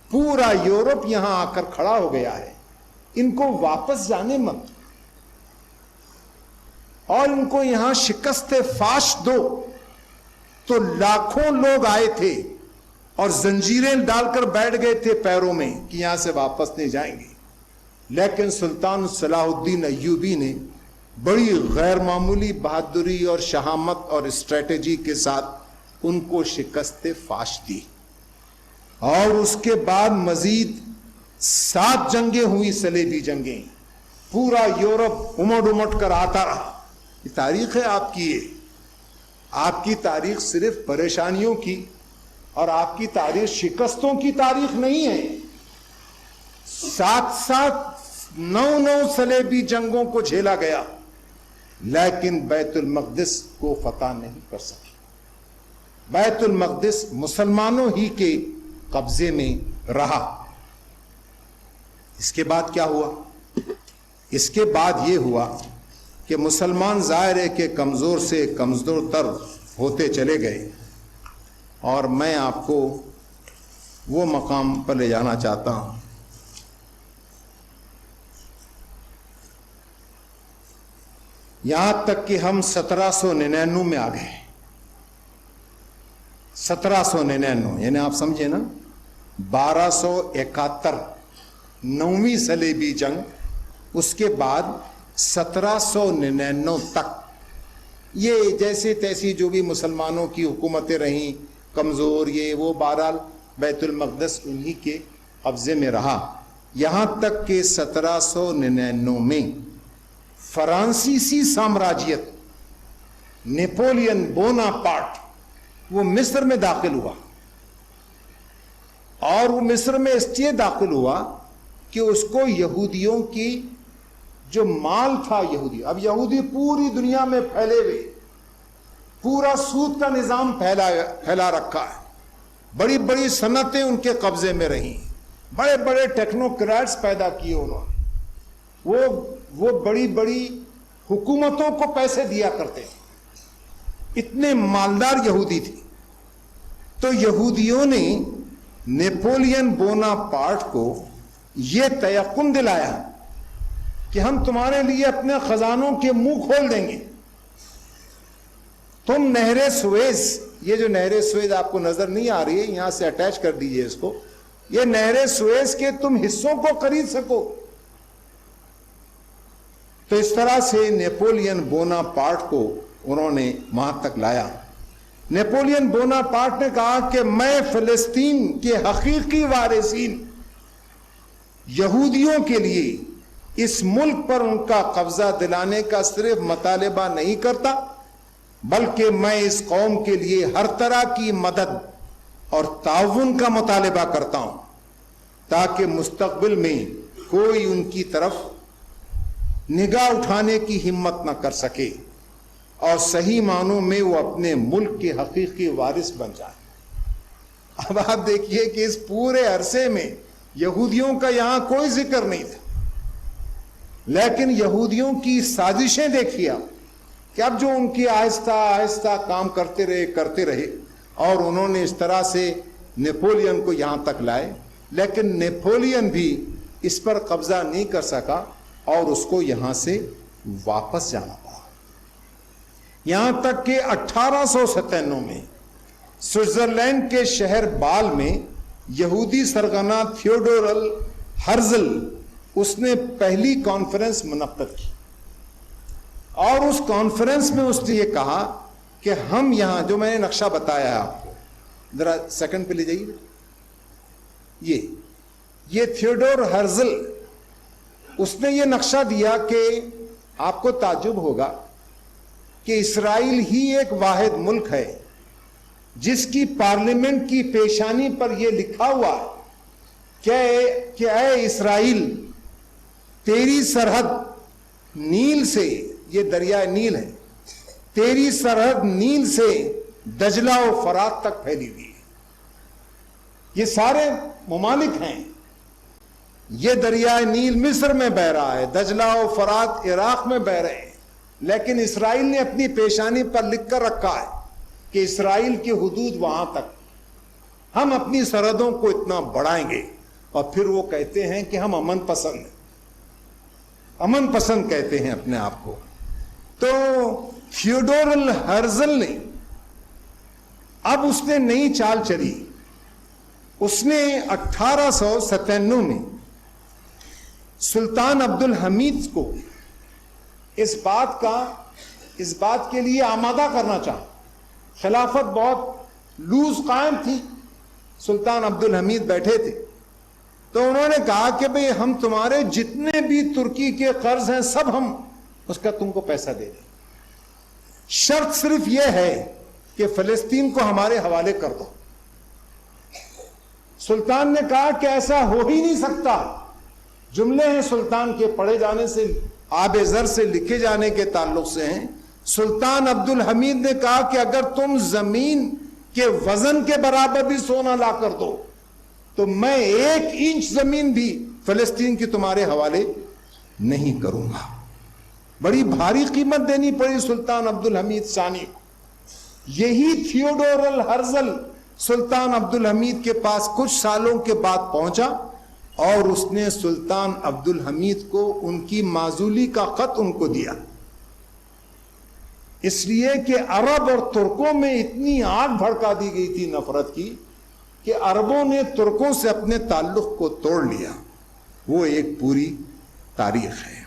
پورا یورپ یہاں آ کر کھڑا ہو گیا ہے, ان کو واپس جانے مت دو اور ان کو یہاں شکست فاش دو. تو لاکھوں لوگ آئے تھے اور زنجیریں ڈال کر بیٹھ گئے تھے پیروں میں کہ یہاں سے واپس نہیں جائیں گے. لیکن سلطان صلاح الدین ایوبی نے بڑی غیر معمولی بہادری اور شہامت اور اسٹریٹجی کے ساتھ ان کو شکست فاش دی. اور اس کے بعد مزید 7 جنگیں ہوئی, صلیبی جنگیں. پورا یورپ امڑ امڑ کر آتا رہا. یہ تاریخ ہے آپ کی. آپ کی تاریخ صرف پریشانیوں کی اور آپ کی تاریخ شکستوں کی تاریخ نہیں ہے. 9 صلیبی جنگوں کو جھیلا گیا لیکن بیت المقدس کو فتح نہیں کر سکی. بیت المقدس مسلمانوں ہی کے قبضے میں رہا. اس کے بعد کیا ہوا؟ اس کے بعد یہ ہوا کہ مسلمان ظاہر ہے کہ کمزور سے کمزور تر ہوتے چلے گئے. اور میں آپ کو وہ مقام پر لے جانا چاہتا ہوں یہاں تک کہ ہم 1799 میں آ گئے. 1799 یعنی آپ سمجھے نا 1271 9ویں صلیبی جنگ, اس کے بعد 1799 تک یہ جیسے تیسی جو بھی مسلمانوں کی حکومتیں رہیں کمزور یہ وہ, بہرحال بیت المقدس انہی کے قبضے میں رہا. یہاں تک کہ 1799 میں فرانسیسی سامراجیت نیپولین بوناپارٹ وہ مصر میں داخل ہوا. اور وہ مصر میں اس لیے داخل ہوا کہ اس کو یہودیوں کی جو مال تھا اب یہودی پوری دنیا میں پھیلے ہوئے, پورا سود کا نظام پھیلا رکھا ہے. بڑی بڑی صنعتیں ان کے قبضے میں رہیں, بڑے بڑے ٹیکنوکریٹس پیدا کیے انہوں نے. وہ بڑی بڑی حکومتوں کو پیسے دیا کرتے تھے, اتنے مالدار یہودی تھے. تو یہودیوں نے نیپولین بوناپارٹ کو یہ تیقن دلایا کہ ہم تمہارے لیے اپنے خزانوں کے منہ کھول دیں گے. تم نہر سویز، یہ جو نہر سویز آپ کو نظر نہیں آ رہی ہے، یہاں سے اٹیچ کر دیجئے اس کو، یہ نہر سویز کے تم حصوں کو خرید سکو. تو اس طرح سے نیپولین بوناپارٹ کو انہوں نے وہاں تک لایا. نیپولین بوناپارٹ نے کہا کہ میں فلسطین کے حقیقی وارثین یہودیوں کے لیے اس ملک پر ان کا قبضہ دلانے کا صرف مطالبہ نہیں کرتا، بلکہ میں اس قوم کے لیے ہر طرح کی مدد اور تعاون کا مطالبہ کرتا ہوں تاکہ مستقبل میں کوئی ان کی طرف نگاہ اٹھانے کی ہمت نہ کر سکے اور صحیح معنوں میں وہ اپنے ملک کے حقیقی وارث بن جائیں. اب آپ دیکھیے کہ اس پورے عرصے میں یہودیوں کا یہاں کوئی ذکر نہیں تھا، لیکن یہودیوں کی سازشیں دیکھیے آپ کہ اب جو ان کی آہستہ آہستہ کام کرتے رہے اور انہوں نے اس طرح سے نیپولین کو یہاں تک لائے، لیکن نیپولین بھی اس پر قبضہ نہیں کر سکا اور اس کو یہاں سے واپس جانا پڑا. یہاں تک کہ 1897 میں سوئٹزرلینڈ کے شہر بال میں یہودی سرغنہ تھیوڈور ہرزل اس نے پہلی کانفرنس منعقد کی، اور اس کانفرنس میں اس نے یہ کہا کہ ہم یہاں جو میں نے نقشہ بتایا ہے آپ کو، ذرا سیکنڈ پہ لے جائیے، یہ تھیوڈور ہرزل اس نے یہ نقشہ دیا کہ آپ کو تعجب ہوگا کہ اسرائیل ہی ایک واحد ملک ہے جس کی پارلیمنٹ کی پیشانی پر یہ لکھا ہوا ہے کہ اے اسرائیل، تیری سرحد نیل سے، یہ دریائے نیل ہے، تیری سرحد نیل سے دجلہ و فرات تک پھیلی ہوئی ہے. یہ سارے ممالک ہیں، یہ دریائے نیل مصر میں بہہ رہا ہے، دجلہ و فرات عراق میں بہہ رہے ہیں، لیکن اسرائیل نے اپنی پیشانی پر لکھ کر رکھا ہے کہ اسرائیل کی حدود وہاں تک، ہم اپنی سرحدوں کو اتنا بڑھائیں گے. اور پھر وہ کہتے ہیں کہ ہم امن پسند کہتے ہیں اپنے آپ کو. تو تھیوڈور ہرزل نے اب اس نے نئی چال چلی. اس نے 1897 میں سلطان عبد الحمید کو اس بات کے لیے آمادہ کرنا چاہا. خلافت بہت لوز قائم تھی، سلطان عبد الحمید بیٹھے تھے، تو انہوں نے کہا کہ بھئی ہم تمہارے جتنے بھی ترکی کے قرض ہیں سب ہم اس کا تم کو پیسہ دے دیں، شرط صرف یہ ہے کہ فلسطین کو ہمارے حوالے کر دو. سلطان نے کہا کہ ایسا ہو ہی نہیں سکتا. جملے ہیں سلطان کے پڑھے جانے سے، آب زر سے لکھے جانے کے تعلق سے ہیں. سلطان عبد الحمید نے کہا کہ اگر تم زمین کے وزن کے برابر بھی سونا لا کر دو تو میں 1 انچ زمین بھی فلسطین کی تمہارے حوالے نہیں کروں گا. بڑی بھاری قیمت دینی پڑی سلطان عبد الحمید ثانی کو. یہی تھیوڈور ہرزل سلطان عبد الحمید کے پاس کچھ سالوں کے بعد پہنچا اور اس نے سلطان عبد الحمید کو ان کی معزولی کا خط ان کو دیا، اس لیے کہ عرب اور ترکوں میں اتنی آگ بھڑکا دی گئی تھی نفرت کی کہ عربوں نے ترکوں سے اپنے تعلق کو توڑ لیا. وہ ایک پوری تاریخ ہے.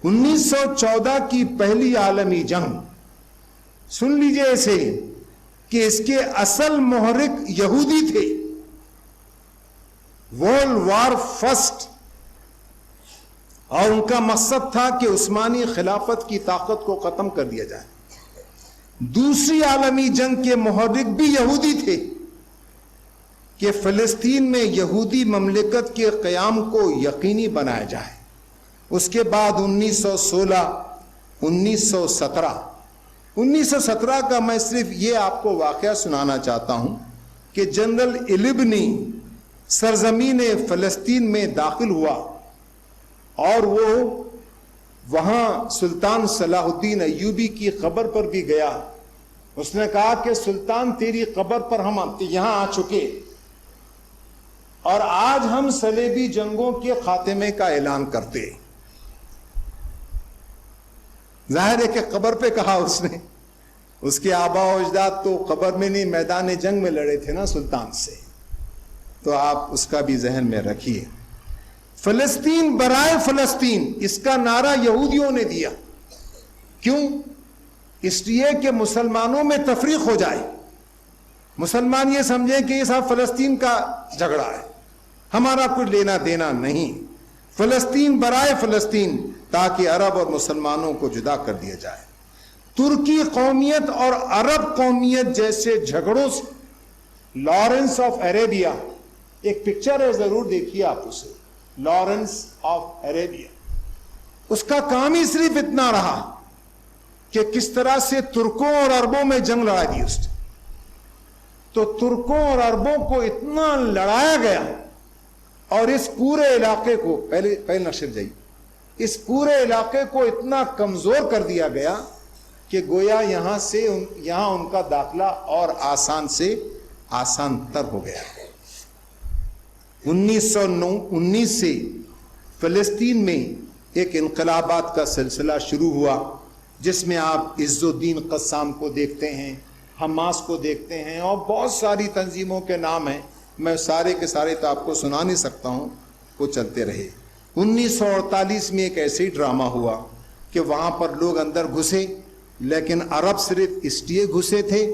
1914 کی پہلی عالمی جنگ، سن لیجئے اسے، کہ اس کے اصل محرک یہودی تھے. ورلڈ وار فرسٹ، اور ان کا مقصد تھا کہ عثمانی خلافت کی طاقت کو ختم کر دیا جائے. دوسری عالمی جنگ کے محرک بھی یہودی تھے کہ فلسطین میں یہودی مملکت کے قیام کو یقینی بنایا جائے. اس کے بعد 1916، 1917 کا میں صرف یہ آپ کو واقعہ سنانا چاہتا ہوں کہ جنرل البنی سرزمین فلسطین میں داخل ہوا اور وہ وہاں سلطان صلاح الدین ایوبی کی قبر پر بھی گیا. اس نے کہا کہ سلطان تیری قبر پر ہم یہاں آ چکے اور آج ہم صلیبی جنگوں کے خاتمے کا اعلان کرتے. ظاہر ہے کہ قبر پہ کہا اس نے، اس کے آبا و اجداد تو قبر میں نہیں میدان جنگ میں لڑے تھے نا سلطان سے، تو آپ اس کا بھی ذہن میں رکھیے۔ فلسطین برائے فلسطین، اس کا نعرہ یہودیوں نے دیا۔ کیوں؟ اس لیے کہ مسلمانوں میں تفریق ہو جائے، مسلمان یہ سمجھیں کہ یہ صاحب فلسطین کا جھگڑا ہے، ہمارا کوئی لینا دینا نہیں، فلسطین برائے فلسطین، تاکہ عرب اور مسلمانوں کو جدا کر دیا جائے۔ ترکی قومیت اور عرب قومیت جیسے جھگڑوں سے لارنس آف عربیہ، ایک پکچر ہے ضرور دیکھیے آپ اسے، لارنس آف عربیہ، اس کا کام ہی صرف اتنا رہا کہ کس طرح سے ترکوں اور عربوں میں جنگ لڑا دی اس نے۔ تو ترکوں اور عربوں کو اتنا لڑایا گیا اور اس پورے علاقے کو، پہلے نقشے پہ جائیے، اس پورے علاقے کو اتنا کمزور کر دیا گیا کہ گویا یہاں ان کا داخلہ اور آسان سے آسان تر ہو گیا۔ 1919 سے فلسطین میں ایک انقلابات کا سلسلہ شروع ہوا، جس میں آپ عز الدین قسام کو دیکھتے ہیں، حماس کو دیکھتے ہیں، اور بہت ساری تنظیموں کے نام ہیں، میں سارے کے سارے تو آپ کو سنا نہیں سکتا ہوں، وہ چلتے رہے۔ 1948 میں ایک ایسے ہی ڈرامہ ہوا کہ وہاں پر لوگ اندر گھسے، لیکن عرب صرف اس لیے گھسے تھے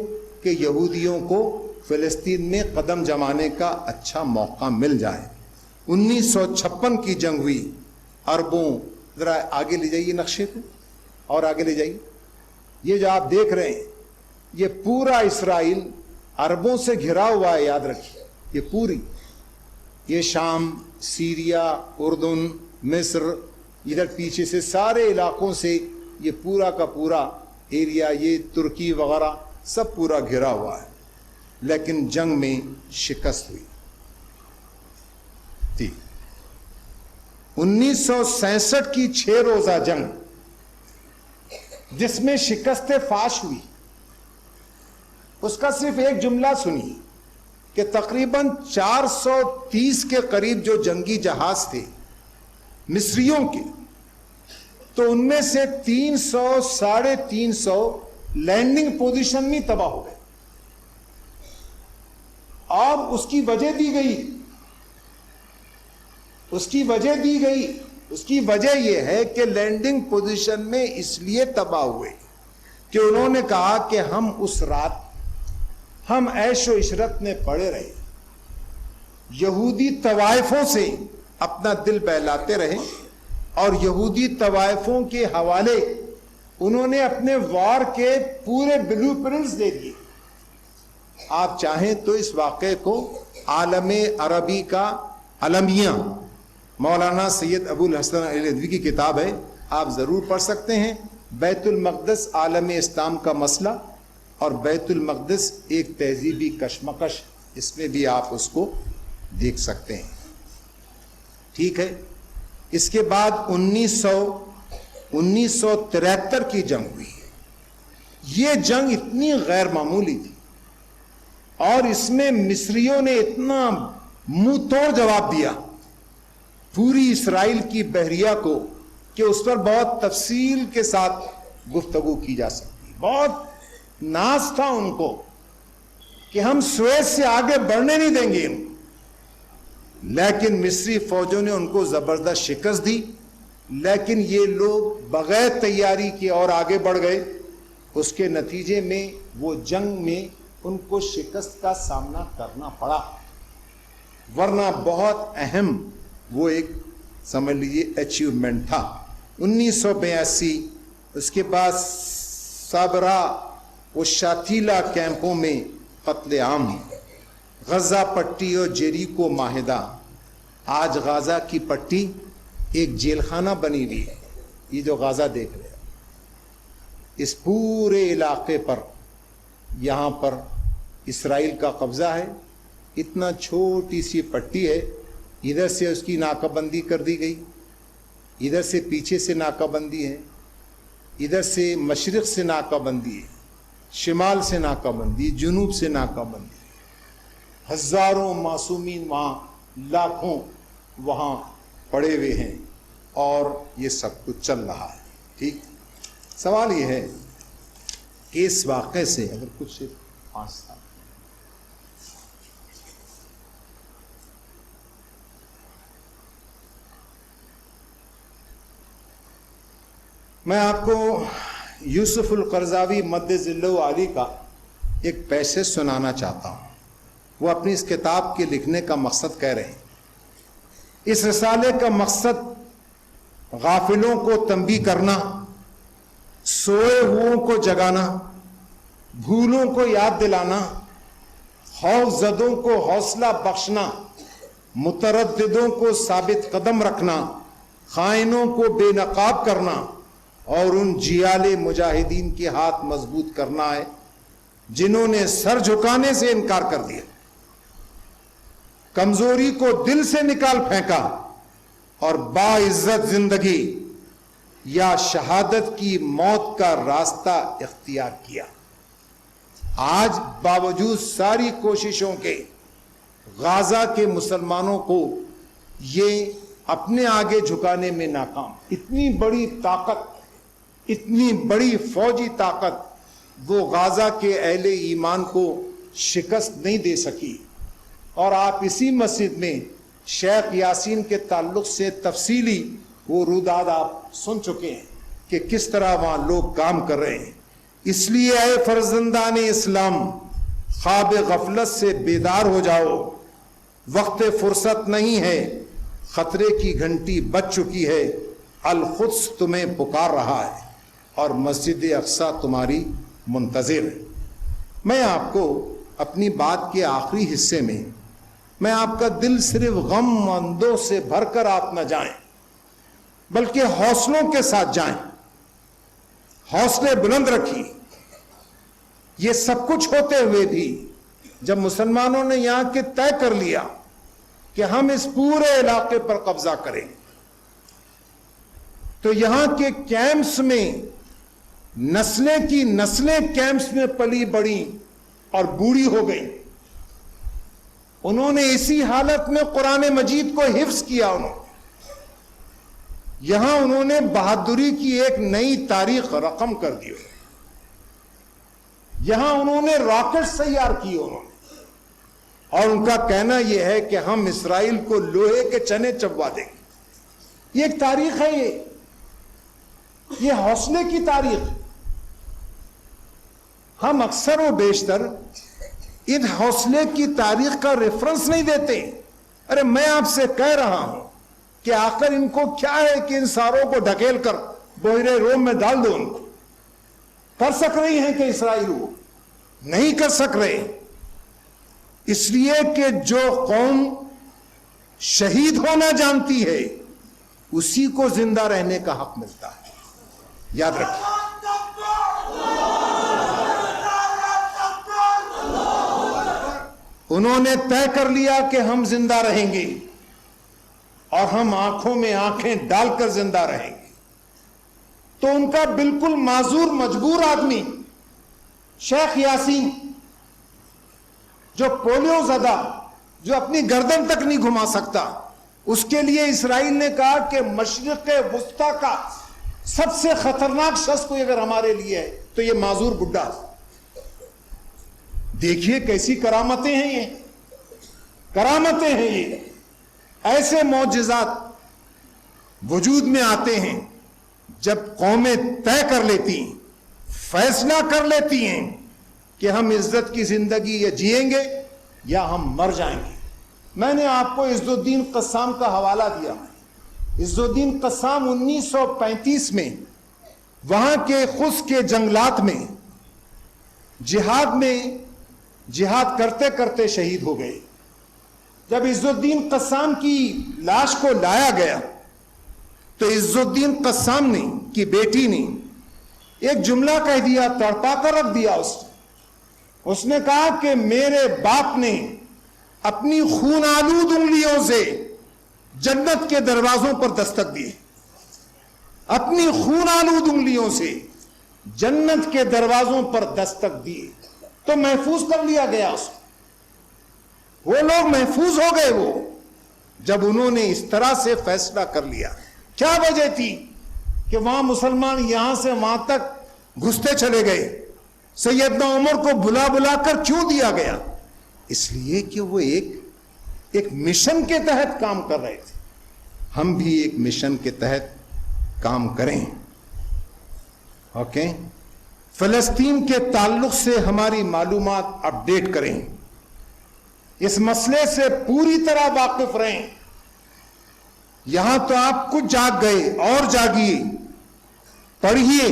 کہ یہودیوں کو فلسطین میں قدم جمانے کا اچھا موقع مل جائے۔ 1956 کی جنگ ہوئی، عربوں، ذرا آگے لے جائیے نقشے کو، اور آگے لے جائیے، یہ جو آپ دیکھ رہے ہیں یہ پورا اسرائیل عربوں سے گھرا ہوا ہے، یاد رکھیے، یہ پوری، یہ شام، سیریا، اردن، مصر، ادھر پیچھے سے سارے علاقوں سے یہ پورا کا پورا ایریا، یہ ترکی وغیرہ سب پورا گھرا ہوا ہے، لیکن جنگ میں شکست ہوئی تھی۔ 1967 کی 6 روزہ جنگ، جس میں شکست فاش ہوئی، اس کا صرف ایک جملہ سنیے کہ تقریباً 430 کے قریب جو جنگی جہاز تھے مصریوں کے، تو ان میں سے 300 ساڑھے 300 لینڈنگ پوزیشن میں تباہ ہو گئے۔ اب اس کی وجہ دی گئی، اس کی وجہ یہ ہے کہ لینڈنگ پوزیشن میں اس لیے تباہ ہوئے کہ انہوں نے کہا کہ ہم اس رات ہم عیش و عشرت میں پڑے رہے، یہودی طوائفوں سے اپنا دل بہلاتے رہے، اور یہودی طوائفوں کے حوالے انہوں نے اپنے وار کے پورے بلو پرنٹس دے دیے۔ آپ چاہیں تو اس واقعے کو عالم عربی کا المیہ، مولانا سید ابو الحسن علی ندوی کی کتاب ہے، آپ ضرور پڑھ سکتے ہیں، بیت المقدس عالم اسلام کا مسئلہ اور بیت المقدس ایک تہذیبی کشمکش، اس میں بھی آپ اس کو دیکھ سکتے ہیں۔ ٹھیک ہے، اس کے بعد 1973 کی جنگ ہوئی۔ یہ جنگ اتنی غیر معمولی تھی اور اس میں مصریوں نے اتنا منہ توڑ جواب دیا پوری اسرائیل کی بحریہ کو کہ اس پر بہت تفصیل کے ساتھ گفتگو کی جا سکتی۔ بہت ناز تھا ان کو کہ ہم سویز سے آگے بڑھنے نہیں دیں گے، لیکن مصری فوجوں نے ان کو زبردست شکست دی، لیکن یہ لوگ بغیر تیاری کے اور آگے بڑھ گئے۔ اس کے نتیجے میں وہ جنگ میں ان کو شکست کا سامنا کرنا پڑا، ورنہ بہت اہم وہ ایک سمجھ لیجیے اچیومنٹ تھا۔ 1982 اس کے بعد صابرا و شاتیلا کیمپوں میں قتل عام، غزہ پٹی اور جیریکو معاہدہ۔ آج غزہ کی پٹی ایک جیل خانہ بنی ہوئی ہے، یہ جو غزہ دیکھ رہے ہیں، اس پورے علاقے پر یہاں پر اسرائیل کا قبضہ ہے۔ اتنا چھوٹی سی پٹی ہے، ادھر سے اس کی ناکہ بندی کر دی گئی، ادھر سے پیچھے سے ناکہ بندی ہے، ادھر سے مشرق سے ناکہ بندی ہے، شمال سے ناکہ بندی، جنوب سے ناکہ بندی، ہزاروں معصومین وہاں، لاکھوں وہاں پڑے ہوئے ہیں، اور یہ سب کچھ چل رہا ہے۔ ٹھیک، سوال یہ ہے کہ اس واقعے سے اگر کچھ 5 سال میں آپ کو یوسف القرضاوی مد ظلہ علی کا ایک پیسے سنانا چاہتا ہوں. وہ اپنی اس کتاب کے لکھنے کا مقصد کہہ رہے ہیں. اس رسالے کا مقصد غافلوں کو تنبیہ کرنا، سوئے ہوئوں کو جگانا، بھولوں کو یاد دلانا، خوف زدوں کو حوصلہ بخشنا، مترددوں کو ثابت قدم رکھنا، خائنوں کو بے نقاب کرنا اور ان جیالے مجاہدین کے ہاتھ مضبوط کرنا ہے جنہوں نے سر جھکانے سے انکار کر دیا، کمزوری کو دل سے نکال پھینکا اور باعزت زندگی یا شہادت کی موت کا راستہ اختیار کیا. آج باوجود ساری کوششوں کے غازہ کے مسلمانوں کو یہ اپنے آگے جھکانے میں ناکام. اتنی بڑی طاقت، اتنی بڑی فوجی طاقت وہ غازہ کے اہل ایمان کو شکست نہیں دے سکی. اور آپ اسی مسجد میں شیخ یاسین کے تعلق سے تفصیلی وہ روداد آپ سن چکے ہیں کہ کس طرح وہاں لوگ کام کر رہے ہیں. اس لیے اے فرزندان اسلام، خواب غفلت سے بیدار ہو جاؤ، وقت فرصت نہیں ہے، خطرے کی گھنٹی بج چکی ہے، القدس تمہیں پکار رہا ہے اور مسجد اقصی تمہاری منتظر ہے. میں آپ کو اپنی بات کے آخری حصے میں آپ کا دل صرف غم اندوں سے بھر کر آپ نہ جائیں بلکہ حوصلوں کے ساتھ جائیں. حوصلے بلند رکھیے. یہ سب کچھ ہوتے ہوئے بھی جب مسلمانوں نے یہاں کے طے کر لیا کہ ہم اس پورے علاقے پر قبضہ کریں تو یہاں کے کیمپس میں نسلیں کی نسلیں کیمپس میں پلی بڑی اور بوڑھی ہو گئی. انہوں نے اسی حالت میں قرآن مجید کو حفظ کیا. انہوں نے بہادری کی ایک نئی تاریخ رقم کر دی. یہاں انہوں نے راکٹس تیار کیے اور ان کا کہنا یہ ہے کہ ہم اسرائیل کو لوہے کے چنے چبوا دیں گے. یہ ایک تاریخ ہے، یہ حوصلے کی تاریخ. ہم اکثر و بیشتر ان حوصلے کی تاریخ کا ریفرنس نہیں دیتے. ارے میں آپ سے کہہ رہا ہوں کہ آخر ان کو کیا ہے کہ ان ساروں کو ڈھکیل کر بحیرہ روم میں ڈال دو. ان کو کر سک رہی ہیں کہ اسرائیل وہ نہیں کر سک رہے، اس لیے کہ جو قوم شہید ہونا جانتی ہے اسی کو زندہ رہنے کا حق ملتا ہے. یاد رکھیں. انہوں نے طے کر لیا کہ ہم زندہ رہیں گے اور ہم آنکھوں میں آنکھیں ڈال کر زندہ رہیں گے. تو ان کا بالکل معذور مجبور آدمی شیخ یاسین، جو پولیو زدہ، جو اپنی گردن تک نہیں گھما سکتا، اس کے لیے اسرائیل نے کہا کہ مشرق وسطی کا سب سے خطرناک شخص کوئی اگر ہمارے لیے ہے تو یہ معذور بڈھا. دیکھیے کیسی کرامتیں ہیں، یہ کرامتیں ہیں. یہ ایسے معجزات وجود میں آتے ہیں جب قومیں طے کر لیتی ہیں، فیصلہ کر لیتی ہیں کہ ہم عزت کی زندگی یا جئیں گے یا ہم مر جائیں گے. میں نے آپ کو عز الدین قسام کا حوالہ دیا. عز الدین قسام 1935 میں وہاں کے خس کے جنگلات میں جہاد کرتے کرتے شہید ہو گئے. جب عز الدین قسام کی لاش کو لایا گیا تو عز الدین قسام نے کی بیٹی نے ایک جملہ کہہ دیا، تڑپا کر رکھ دیا. اس نے کہا کہ میرے باپ نے اپنی خون آلود انگلیوں سے جنت کے دروازوں پر دستک دی. اپنی خون آلود انگلیوں سے جنت کے دروازوں پر دستک دی. تو محفوظ کر لیا گیا اس کو. وہ لوگ محفوظ ہو گئے وہ جب انہوں نے اس طرح سے فیصلہ کر لیا. کیا وجہ تھی؟ کہ وہاں مسلمان یہاں سے وہاں تک گھستے چلے گئے. سیدنا عمر کو بلا بلا کر کیوں دیا گیا؟ اس لیے کہ وہ ایک مشن کے تحت کام کر رہے تھے. ہم بھی ایک مشن کے تحت کام کریں. اوکے، فلسطین کے تعلق سے ہماری معلومات اپڈیٹ کریں. اس مسئلے سے پوری طرح واقف رہیں. یہاں تو آپ کچھ جاگ گئے، اور جاگیے، پڑھیے،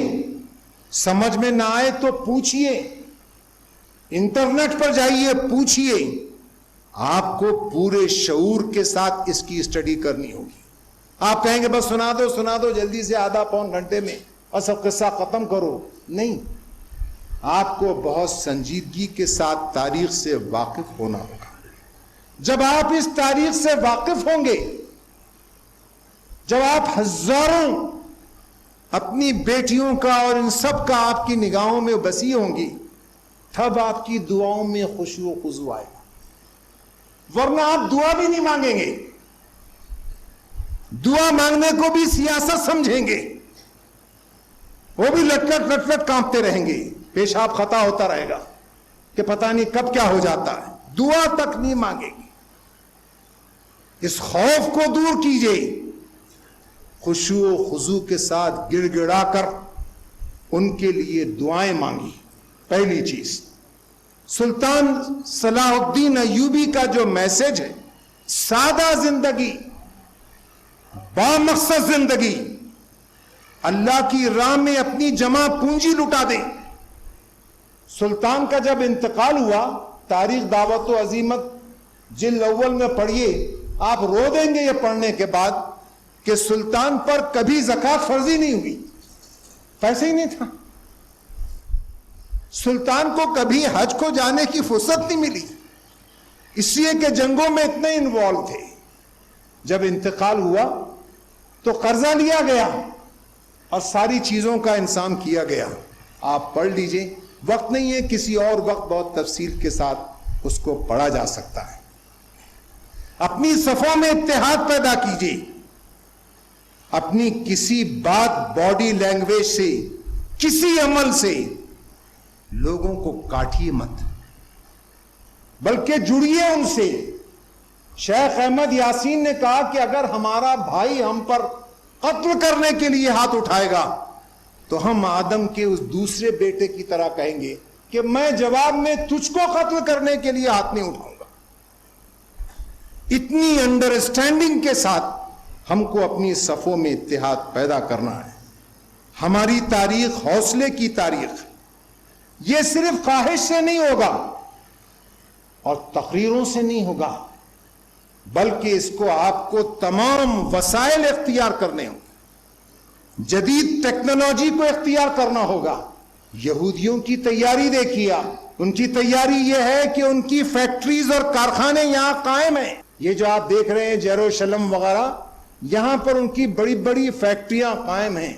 سمجھ میں نہ آئے تو پوچھیے، انٹرنیٹ پر جائیے، پوچھیے. آپ کو پورے شعور کے ساتھ اس کی اسٹڈی کرنی ہوگی. آپ کہیں گے بس سنا دو جلدی سے آدھا پون گھنٹے میں اور سب قصہ ختم کرو. نہیں، آپ کو بہت سنجیدگی کے ساتھ تاریخ سے واقف ہونا ہوگا. جب آپ اس تاریخ سے واقف ہوں گے، جب آپ ہزاروں اپنی بیٹیوں کا اور ان سب کا آپ کی نگاہوں میں بسی ہوں گی، تب آپ کی دعاؤں میں خشوع و خضوع آئے گا. ورنہ آپ دعا بھی نہیں مانگیں گے. دعا مانگنے کو بھی سیاست سمجھیں گے. وہ بھی لٹ کانپتے رہیں گے. پیشاب خطا ہوتا رہے گا کہ پتہ نہیں کب کیا ہو جاتا ہے. دعا تک نہیں مانگیں گے. اس خوف کو دور کیجئے. خشوع و خضوع کے ساتھ گڑ گڑا کر ان کے لیے دعائیں مانگی. پہلی چیز، سلطان صلاح الدین ایوبی کا جو میسج ہے، سادہ زندگی، بامقصد زندگی، اللہ کی راہ میں اپنی جمع پونجی لٹا دیں. سلطان کا جب انتقال ہوا، تاریخ دعوت و عزیمت جلد اول میں پڑھیے، آپ رو دیں گے یہ پڑھنے کے بعد کہ سلطان پر کبھی زکوٰۃ فرض ہی نہیں ہوئی. پیسے ہی نہیں تھا. سلطان کو کبھی حج کو جانے کی فرصت نہیں ملی، اس لیے کہ جنگوں میں اتنے انوالو تھے. جب انتقال ہوا تو قرضہ لیا گیا اور ساری چیزوں کا انتظام کیا گیا. آپ پڑھ لیجئے، وقت نہیں ہے، کسی اور وقت بہت تفصیل کے ساتھ اس کو پڑھا جا سکتا ہے. اپنی صفوں میں اتحاد پیدا کیجئے. اپنی کسی بات، باڈی لینگویج سے، کسی عمل سے لوگوں کو کاٹیے مت، بلکہ جڑیے ان سے. شیخ احمد یاسین نے کہا کہ اگر ہمارا بھائی ہم پر قتل کرنے کے لیے ہاتھ اٹھائے گا تو ہم آدم کے اس دوسرے بیٹے کی طرح کہیں گے کہ میں جواب میں تجھ کو قتل کرنے کے لیے ہاتھ نہیں اٹھاؤں گا. اتنی انڈرسٹینڈنگ کے ساتھ ہم کو اپنی صفوں میں اتحاد پیدا کرنا ہے. ہماری تاریخ حوصلے کی تاریخ. یہ صرف خواہش سے نہیں ہوگا اور تقریروں سے نہیں ہوگا، بلکہ اس کو آپ کو تمام وسائل اختیار کرنے ہوں. جدید ٹیکنالوجی کو اختیار کرنا ہوگا. یہودیوں کی تیاری دیکھیے آپ. ان کی تیاری یہ ہے کہ ان کی فیکٹریز اور کارخانے یہاں قائم ہیں. یہ جو آپ دیکھ رہے ہیں یروشلم وغیرہ، یہاں پر ان کی بڑی بڑی فیکٹریاں قائم ہیں.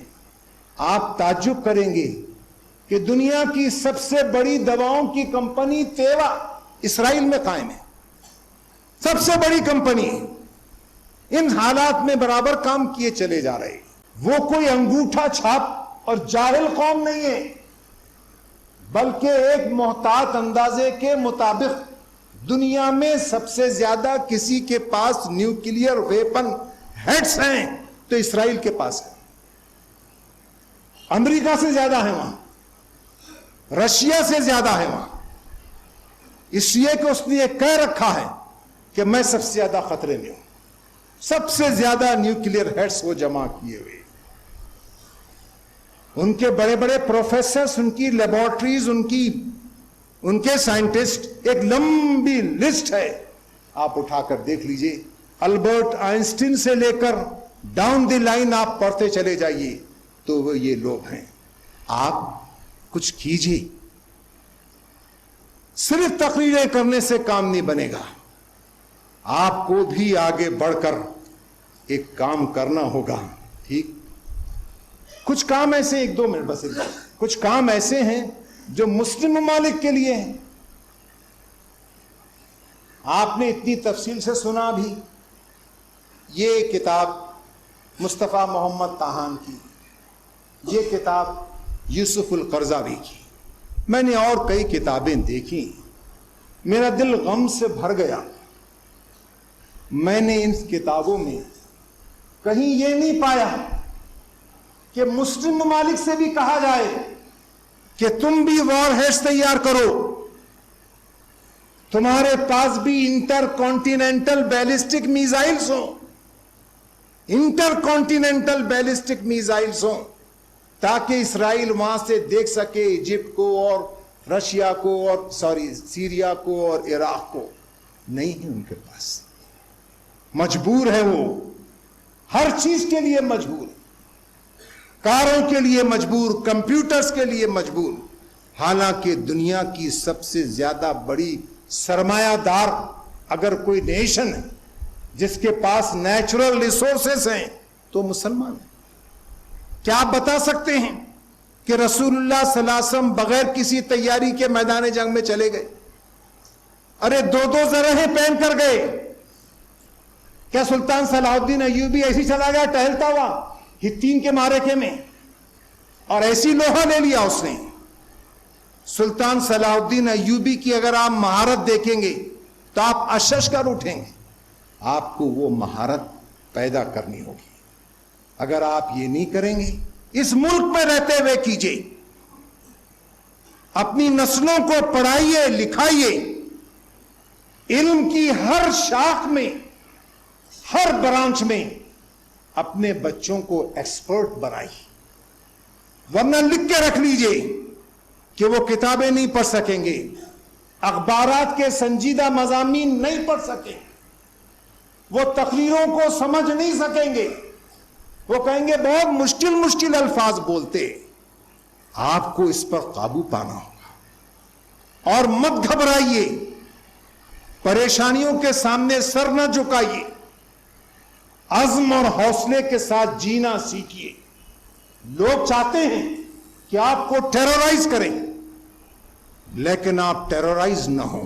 آپ تعجب کریں گے کہ دنیا کی سب سے بڑی دواؤں کی کمپنی تیوا اسرائیل میں قائم ہے. سب سے بڑی کمپنی. ان حالات میں برابر کام کیے چلے جا رہے. وہ کوئی انگوٹھا چھاپ اور جاہل قوم نہیں ہے، بلکہ ایک محتاط اندازے کے مطابق دنیا میں سب سے زیادہ کسی کے پاس نیوکلیئر ویپن ہیڈز ہیں تو اسرائیل کے پاس ہے. امریکہ سے زیادہ ہے وہاں، رشیا سے زیادہ ہے وہاں. اس لیے کہ اس نے یہ کہہ رکھا ہے کہ میں سب سے زیادہ خطرے میں ہوں. سب سے زیادہ نیوکلیئر ہیڈز وہ جمع کیے ہوئے. ان کے بڑے بڑے پروفیسرز، ان کی لیبارٹریز، ان کے سائنٹسٹ، ایک لمبی لسٹ ہے. آپ اٹھا کر دیکھ لیجئے. البرٹ آئنسٹین سے لے کر ڈاؤن دی لائن آپ پڑھتے چلے جائیے تو وہ یہ لوگ ہیں. آپ کچھ کیجئے. صرف تقریریں کرنے سے کام نہیں بنے گا. آپ کو بھی آگے بڑھ کر ایک کام کرنا ہوگا. ٹھیک، کچھ کام ایسے، 1-2 منٹ بس، کچھ کام ایسے ہیں جو مسلم ممالک کے لیے ہیں. آپ نے اتنی تفصیل سے سنا بھی. یہ کتاب مصطفیٰ محمد طاہان کی یہ کتاب یوسف القرضاوی کی. میں نے اور کئی کتابیں دیکھی, میرا دل غم سے بھر گیا. میں نے ان کتابوں میں کہیں یہ نہیں پایا کہ مسلم ممالک سے بھی کہا جائے کہ تم بھی وار ہیڈز تیار کرو, تمہارے پاس بھی انٹر کانٹیننٹل بیلسٹک میزائلز ہوں, انٹر کانٹیننٹل بیلسٹک میزائلز ہوں, تاکہ اسرائیل وہاں سے دیکھ سکے ایجپٹ کو اور رشیا کو اور سیریا کو اور عراق کو. نہیں ہے ان کے پاس, مجبور ہے وہ, ہر چیز کے لیے مجبور, کاروں کے لیے مجبور, کمپیوٹرز کے لیے مجبور. حالانکہ دنیا کی سب سے زیادہ بڑی سرمایہ دار اگر کوئی نیشن ہے جس کے پاس نیچرل ریسورسز ہیں تو مسلمان ہیں. کیا آپ بتا سکتے ہیں کہ رسول اللہ صلی اللہ علیہ وسلم بغیر کسی تیاری کے میدان جنگ میں چلے گئے؟ ارے دو زرہیں پہن کر گئے. کیا سلطان صلاح الدین ایوبی ایسی چلا گیا ٹہلتا ہوا ہتین کے معرکے میں اور ایسی لوہا لے لیا اس نے؟ سلطان صلاح الدین ایوبی کی اگر آپ مہارت دیکھیں گے تو آپ اشش کر اٹھیں گے. آپ کو وہ مہارت پیدا کرنی ہوگی. اگر آپ یہ نہیں کریں گے, اس ملک میں رہتے ہوئے کیجئے, اپنی نسلوں کو پڑھائیے لکھائیے, علم کی ہر شاخ میں, ہر برانچ میں اپنے بچوں کو ایکسپرٹ بنائیے. ورنہ لکھ کے رکھ لیجئے کہ وہ کتابیں نہیں پڑھ سکیں گے, اخبارات کے سنجیدہ مضامین نہیں پڑھ سکیں, وہ تقریروں کو سمجھ نہیں سکیں گے, وہ کہیں گے بہت مشکل الفاظ بولتے. آپ کو اس پر قابو پانا ہوگا. اور مت گھبرائیے, پریشانیوں کے سامنے سر نہ جھکائیے, عزم اور حوصلے کے ساتھ جینا سیکھیے. لوگ چاہتے ہیں کہ آپ کو ٹیرورائز کریں, لیکن آپ ٹیرورائز نہ ہوں.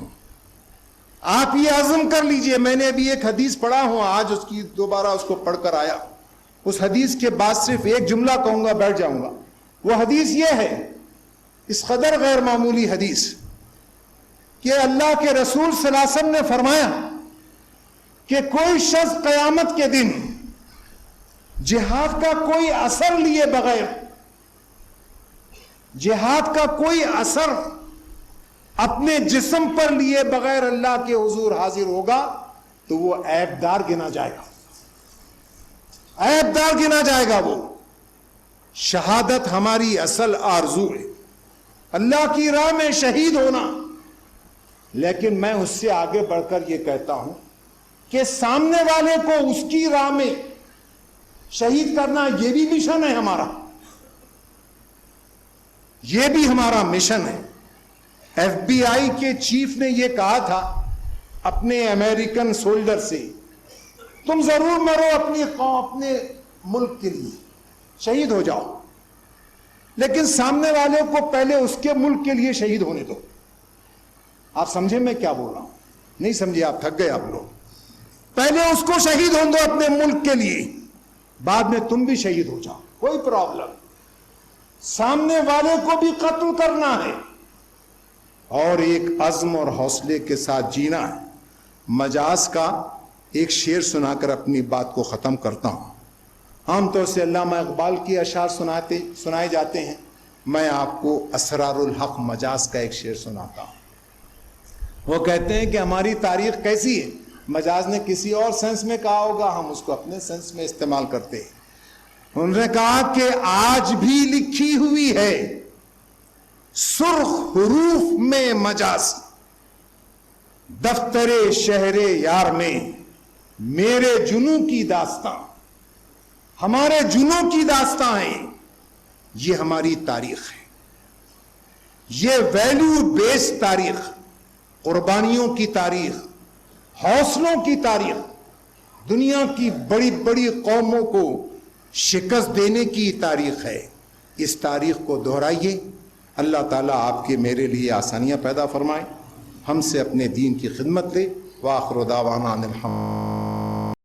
آپ یہ عزم کر لیجئے. میں نے ابھی ایک حدیث پڑھا ہوں, آج اس کی دوبارہ اس کو پڑھ کر آیا. اس حدیث کے بعد صرف ایک جملہ کہوں گا, بیٹھ جاؤں گا. وہ حدیث یہ ہے, اس قدر غیر معمولی حدیث, کہ اللہ کے رسول صلی اللہ علیہ وسلم نے فرمایا کہ کوئی شخص قیامت کے دن جہاد کا کوئی اثر لیے بغیر, جہاد کا کوئی اثر اپنے جسم پر لیے بغیر اللہ کے حضور حاضر ہوگا تو وہ عیب دار گنا جائے گا, عیب دار گنا جائے گا. وہ شہادت ہماری اصل آرزو ہے, اللہ کی راہ میں شہید ہونا. لیکن میں اس سے آگے بڑھ کر یہ کہتا ہوں کہ سامنے والے کو اس کی راہ میں شہید کرنا, یہ بھی مشن ہے ہمارا, یہ بھی ہمارا مشن ہے. FBI کے چیف نے یہ کہا تھا اپنے امریکن سولڈر سے, تم ضرور مرو اپنی قوم, اپنے ملک کے لیے شہید ہو جاؤ, لیکن سامنے والے کو پہلے اس کے ملک کے لیے شہید ہونے دو. آپ سمجھے میں کیا بول رہا ہوں؟ نہیں سمجھے, آپ تھک گئے آپ لوگ. پہلے اس کو شہید ہونے دو اپنے ملک کے لیے, بعد میں تم بھی شہید ہو جاؤ, کوئی پرابلم. سامنے والے کو بھی قتل کرنا ہے اور ایک عزم اور حوصلے کے ساتھ جینا ہے. مجاز کا ایک شعر سنا کر اپنی بات کو ختم کرتا ہوں. عام طور سے علامہ اقبال کی اشعار سنائے جاتے ہیں, میں آپ کو اسرار الحق مجاز کا ایک شعر سناتا ہوں. وہ کہتے ہیں کہ ہماری تاریخ کیسی ہے, مجاز نے کسی اور سینس میں کہا ہوگا, ہم اس کو اپنے سینس میں استعمال کرتے ہیں. انہوں نے کہا کہ آج بھی لکھی ہوئی ہے سرخ حروف میں مجاز, دفتر شہر یار میں میرے جنوں کی داستاں. ہمارے جنوں کی داستاں ہیں, یہ ہماری تاریخ ہے, یہ ویلیو بیس تاریخ, قربانیوں کی تاریخ, حوصلوں کی تاریخ, دنیا کی بڑی بڑی قوموں کو شکست دینے کی تاریخ ہے. اس تاریخ کو دہرائیے. اللہ تعالیٰ آپ کے میرے لیے آسانیاں پیدا فرمائے, ہم سے اپنے دین کی خدمت لے. وآخر دعوانا ان الحمد